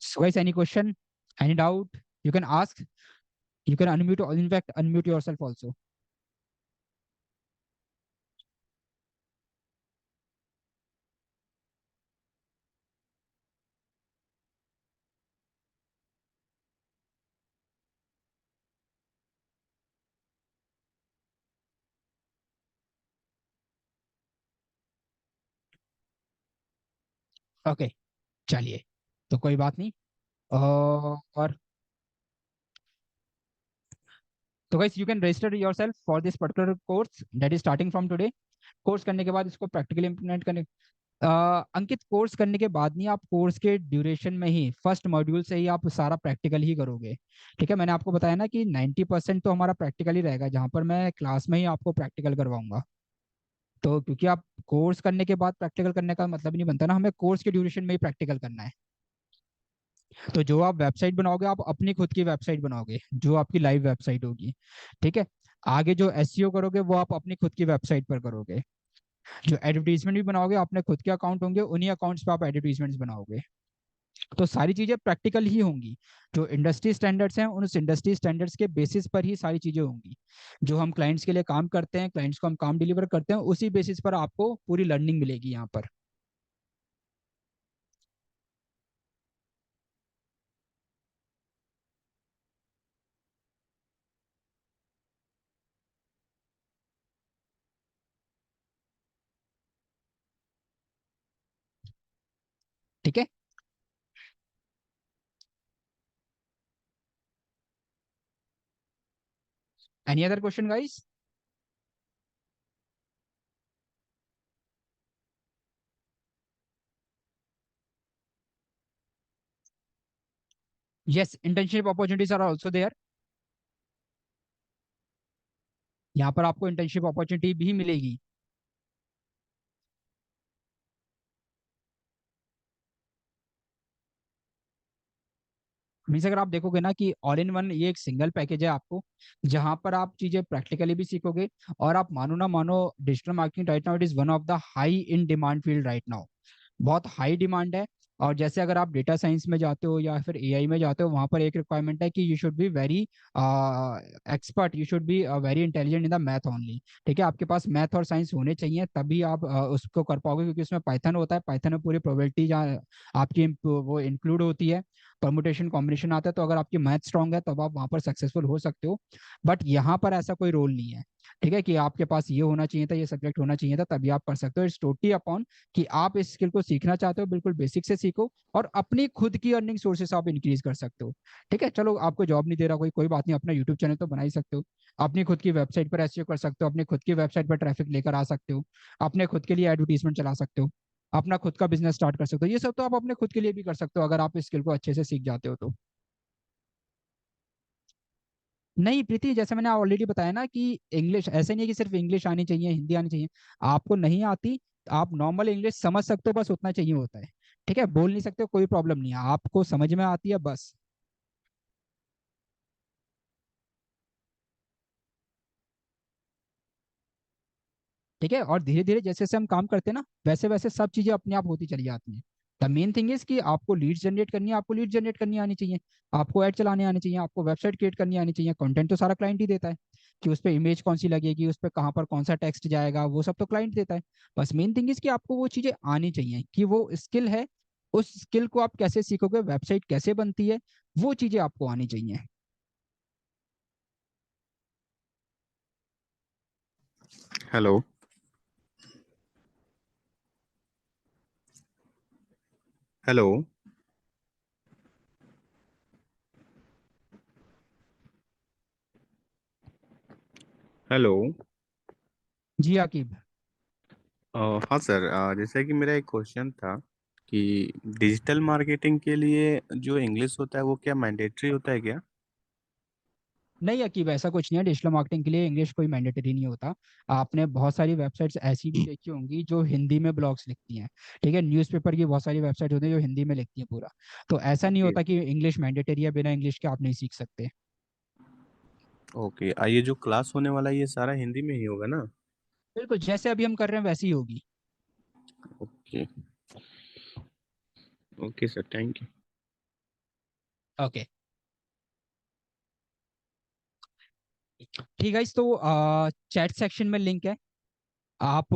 So guys, any question, any doubt, you can ask, you can unmute, in fact unmute yourself also. Okay, चलिए, तो कोई बात नहीं। और तो guys, you can register yourself for this particular course that is starting from today. Course करने के बाद इसको प्रैक्टिकली इंप्लीमेंट करने, अंकित कोर्स करने के बाद नहीं, आप कोर्स के ड्यूरेशन में ही फर्स्ट मॉड्यूल से ही आप सारा प्रैक्टिकल ही करोगे। ठीक है, मैंने आपको बताया ना कि 90% तो हमारा प्रैक्टिकल ही रहेगा, जहाँ पर मैं क्लास में ही आपको प्रैक्टिकल करवाऊंगा। तो क्योंकि आप कोर्स करने के बाद प्रैक्टिकल करने का मतलब ही नहीं बनता ना, हमें कोर्स के ड्यूरेशन में ही प्रैक्टिकल करना है। तो जो आप वेबसाइट बनाओगे, आप अपनी खुद की वेबसाइट बनाओगे, जो आपकी लाइव वेबसाइट होगी। ठीक है, आगे जो एसईओ करोगे वो आप अपनी खुद की वेबसाइट पर करोगे। जो एडवर्टीजमेंट भी बनाओगे, अपने खुद के अकाउंट होंगे, उन्हीं अकाउंट्स पे आप एडवर्टीजमेंट्स बनाओगे। तो सारी चीजें प्रैक्टिकल ही होंगी। जो इंडस्ट्री स्टैंडर्ड्स हैं, उन इंडस्ट्री स्टैंडर्ड्स के बेसिस पर ही सारी चीजें होंगी। जो हम क्लाइंट्स के लिए काम करते हैं, क्लाइंट्स को हम काम डिलीवर करते हैं, उसी बेसिस पर आपको पूरी लर्निंग मिलेगी यहाँ पर। ठीक है, any other question guys? Yes, internship opportunities are also there. यहाँ पर आपको इंटर्नशिप अपॉर्चुनिटी भी मिलेगी। मीन्स अगर आप देखोगे ना कि ऑल इन वन ये एक सिंगल पैकेज है आपको, जहां पर आप चीजें प्रैक्टिकली भी सीखोगे। और आप मानो ना मानो, digital marketing right now it is one of the high in demand field right now, बहुत हाई डिमांड है। और जैसे अगर आप डेटा साइंस में जाते हो या फिर एआई में जाते हो, वहां पर एक रिक्वायरमेंट है कि you should be very expert, you should be very intelligent in the math only. ठीक है, आपके पास मैथ और साइंस होने चाहिए, तभी आप उसको कर पाओगे, क्योंकि उसमें पाइथन होता है, पाइथन में पूरी प्रोबेबिलिटी आपकी वो इंक्लूड होती है। परमुटेशन कॉम्बिनेशन आता है, तो अगर आपकी मैथ स्ट्रांग है तब आप वहाँ पर सक्सेसफुल हो सकते हो। बट यहाँ पर ऐसा कोई रोल नहीं है, ठीक है, कि आपके पास ये होना चाहिए था, ये सब्जेक्ट होना चाहिए था तभी आप पढ़ सकते हो। इट्स टोटली अपॉन कि आप इस स्किल को सीखना चाहते हो, बिल्कुल बेसिक से सीखो और अपनी खुद की अर्निंग सोर्सेस आप इंक्रीज कर सकते हो। ठीक है, चलो आपको जॉब नहीं दे रहा कोई, कोई बात नहीं, अपना यूट्यूब चैनल तो बना ही सकते हो। अपनी खुद की वेबसाइट पर एसईओ कर सकते हो, अपनी खुद की वेबसाइट पर ट्रैफिक लेकर आ सकते हो, अपने खुद के लिए एडवर्टीजमेंट चला सकते हो, अपना खुद का बिजनेस स्टार्ट कर सकते हो। ये सब तो आप अपने खुद के लिए भी कर सकते हो अगर आप इस स्किल को अच्छे से सीख जाते हो तो। नहीं प्रीति, जैसे मैंने ऑलरेडी बताया ना कि इंग्लिश ऐसे नहीं है कि सिर्फ इंग्लिश आनी चाहिए, हिंदी आनी चाहिए। आपको नहीं आती, आप नॉर्मल इंग्लिश समझ सकते हो, बस उतना चाहिए होता है। ठीक है, बोल नहीं सकते हो कोई प्रॉब्लम नहीं है, आपको समझ में आती है बस। ठीक है, और धीरे धीरे जैसे जैसे हम काम करते हैं ना, वैसे वैसे सब चीजें अपने आप होती चली जाती हैं। द मेन थिंग इज कि आपको लीड जनरेट करनी है, आपको लीड जनरेट करनी आनी चाहिए, आपको ऐड चलाने आनी चाहिए, आपको वेबसाइट क्रिएट करनी आनी चाहिए। कंटेंट तो सारा क्लाइंट ही देता है, कि उस पर इमेज कौन सी लगेगी, उस पर कहाँ पर कौन सा टेक्स्ट जाएगा, वो सब तो क्लाइंट देता है। बस मेन थिंग इज कि आपको वो चीजें आनी चाहिए, कि वो स्किल है, उस स्किल को आप कैसे सीखोगे, वेबसाइट कैसे बनती है, वो चीजें आपको आनी चाहिए। हेलो। हेलो। हेलो। जी आकिब। हाँ सर, जैसे कि मेरा एक क्वेश्चन था कि डिजिटल मार्केटिंग के लिए जो इंग्लिश होता है वो क्या मैंडेटरी होता है क्या? नहीं अकीब, ऐसा कुछ नहीं है, डिजिटल मार्केटिंग के लिए इंग्लिश कोई मैंडेटरी नहीं होता। आपने बहुत सारी वेबसाइट्स ऐसी भी देखी होंगी जो हिंदी में ब्लॉग्स लिखती हैं। ठीक है, न्यूज़पेपर की बहुत सारी वेबसाइट होती है जो हिंदी में लिखती हैं पूरा। तो ऐसा नहीं ओके। होता कि इंग्लिश मैंडेटरी है, बिना इंग्लिश के आप नहीं सीख सकते। ओके, ये जो क्लास होने वाला है ये सारा हिंदी में ही होगा ना? बिल्कुल, जैसे अभी हम कर रहे हैं वैसी ही होगी। Okay. Okay sir, thank you. Okay. ठीक है, तो चैट सेक्शन में लिंक है, आप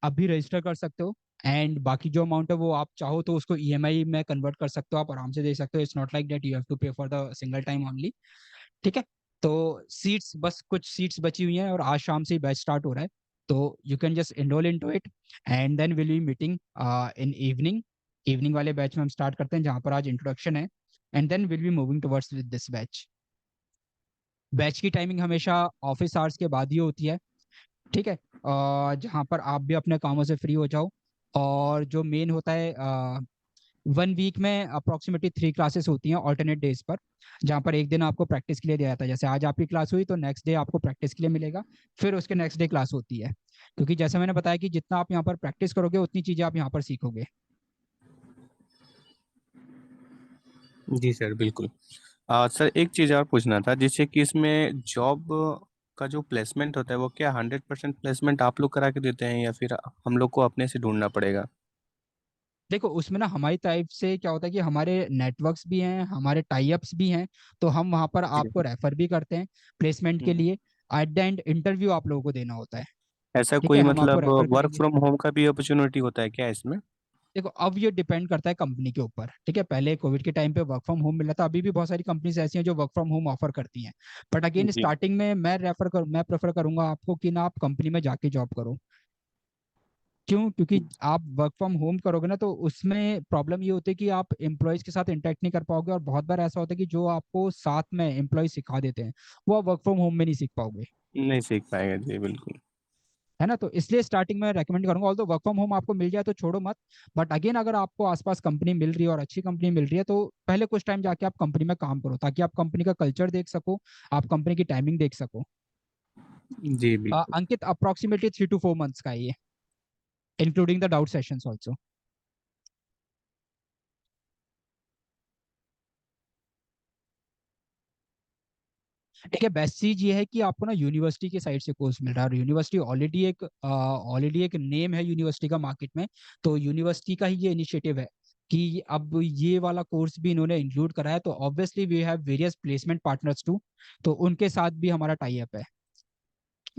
अभी रजिस्टर कर सकते हो। एंड बाकी जो अमाउंट है वो आप चाहो तो उसको ईएमआई में कन्वर्ट कर सकते हो, आप आराम से दे सकते हो। It's not like that you have to pay for the single time only. ठीक है, तो सीट्स, बस कुछ सीट्स बची हुई हैं और आज शाम से ही बैच स्टार्ट हो रहा है। तो you can just enrol into it and then will be meeting in evening. Evening वाले बैच में हम स्टार्ट करते हैं जहाँ पर आज इंट्रोडक्शन है, and then will be moving towards with this batch. Batch की टाइमिंग हमेशा ऑफिस आवर्स के बाद ही होती है। ठीक है, जहाँ पर आप भी अपने कामों से फ्री हो जाओ। और जो मेन होता है, 1 वीक में अप्रोक्सीमेटली 3 क्लासेस होती हैं ऑल्टरनेट डेज पर, जहाँ पर एक दिन आपको प्रैक्टिस के लिए दिया जाता है। जैसे आज आपकी क्लास हुई तो नेक्स्ट डे आपको प्रैक्टिस के लिए मिलेगा, फिर उसके नेक्स्ट डे क्लास होती है। क्योंकि जैसे मैंने बताया कि जितना आप यहाँ पर प्रैक्टिस करोगे उतनी चीज़ें आप यहाँ पर सीखोगे। जी सर, बिल्कुल। सर एक चीज़ और पूछना था, जिससे कि इसमें जॉब का जो प्लेसमेंट होता है वो क्या 100% प्लेसमेंट आप लोग करा के देते हैं या फिर हम लोग को अपने से ढूंढना पड़ेगा? देखो उसमें ना हमारी तरफ से क्या होता है कि हमारे नेटवर्क्स भी हैं, हमारे टाई अप्स भी हैं, तो हम वहाँ पर जी। आपको रेफर भी करते हैं प्लेसमेंट के हम्म। लिए। एट द एंड इंटरव्यू आप लोगों को देना होता है। ऐसा ठीक कोई है, हम आपको मतलब रेफर वर्क करेंगे। फ्रॉम होम का भी अपॉर्चुनिटी होता है क्या इसमें? देखो अब ये डिपेंड करता है कंपनी के ऊपर। ठीक है, पहले कोविड के टाइम पे वर्क फ्रॉम होम मिला था, अभी भी बहुत सारी कंपनीज ऐसी हैं जो वर्क फ्रॉम होम ऑफर करती हैं। But again ji. स्टार्टिंग में मैं प्रेफर करूंगा आपको कि ना आप कंपनी में जाके जॉब करो। क्यों? क्योंकि आप वर्क फ्रॉम होम करोगे ना तो उसमें प्रॉब्लम ये होती है कि आप एम्प्लॉयज के साथ इंटरेक्ट नहीं कर पाओगे, और बहुत बार ऐसा होता है कि जो आपको साथ में एम्प्लॉय सिखा देते हैं वो आप वर्क फ्रॉम होम में नहीं सीख पाओगे। नहीं सीख पाएगा जी, बिल्कुल। है ना, तो इसलिए स्टार्टिंग में रेकमेंड करूंगा, ऑल्दो वर्क फ्रॉम होम आपको मिल जाए तो छोड़ो मत। बट अगेन अगर आपको आसपास कंपनी मिल रही है और अच्छी कंपनी मिल रही है तो पहले कुछ टाइम जाके आप कंपनी में काम करो, ताकि आप कंपनी का कल्चर देख सको, आप कंपनी की टाइमिंग देख सको। जी बिल्कुल। अंकित, अप्रोक्सीमेटली 3 to 4 months का है ये, including the doubt sessions also. ठीक है, बेस्ट चीज ये है कि आपको ना यूनिवर्सिटी की साइड से कोर्स मिल रहा है, और यूनिवर्सिटी ऑलरेडी एक नेम है यूनिवर्सिटी का मार्केट में। तो यूनिवर्सिटी का ही ये इनिशिएटिव है कि अब ये वाला कोर्स भी इन्होंने इंक्लूड करा है, तो obviously we have various placement partners too. तो उनके साथ भी हमारा टाई अप है,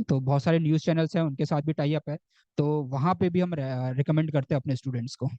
तो बहुत सारे न्यूज़ चैनल्स हैं उनके साथ भी टाई अप है। तो वहाँ पे भी हम रिकमेंड करते हैं अपने स्टूडेंट्स को।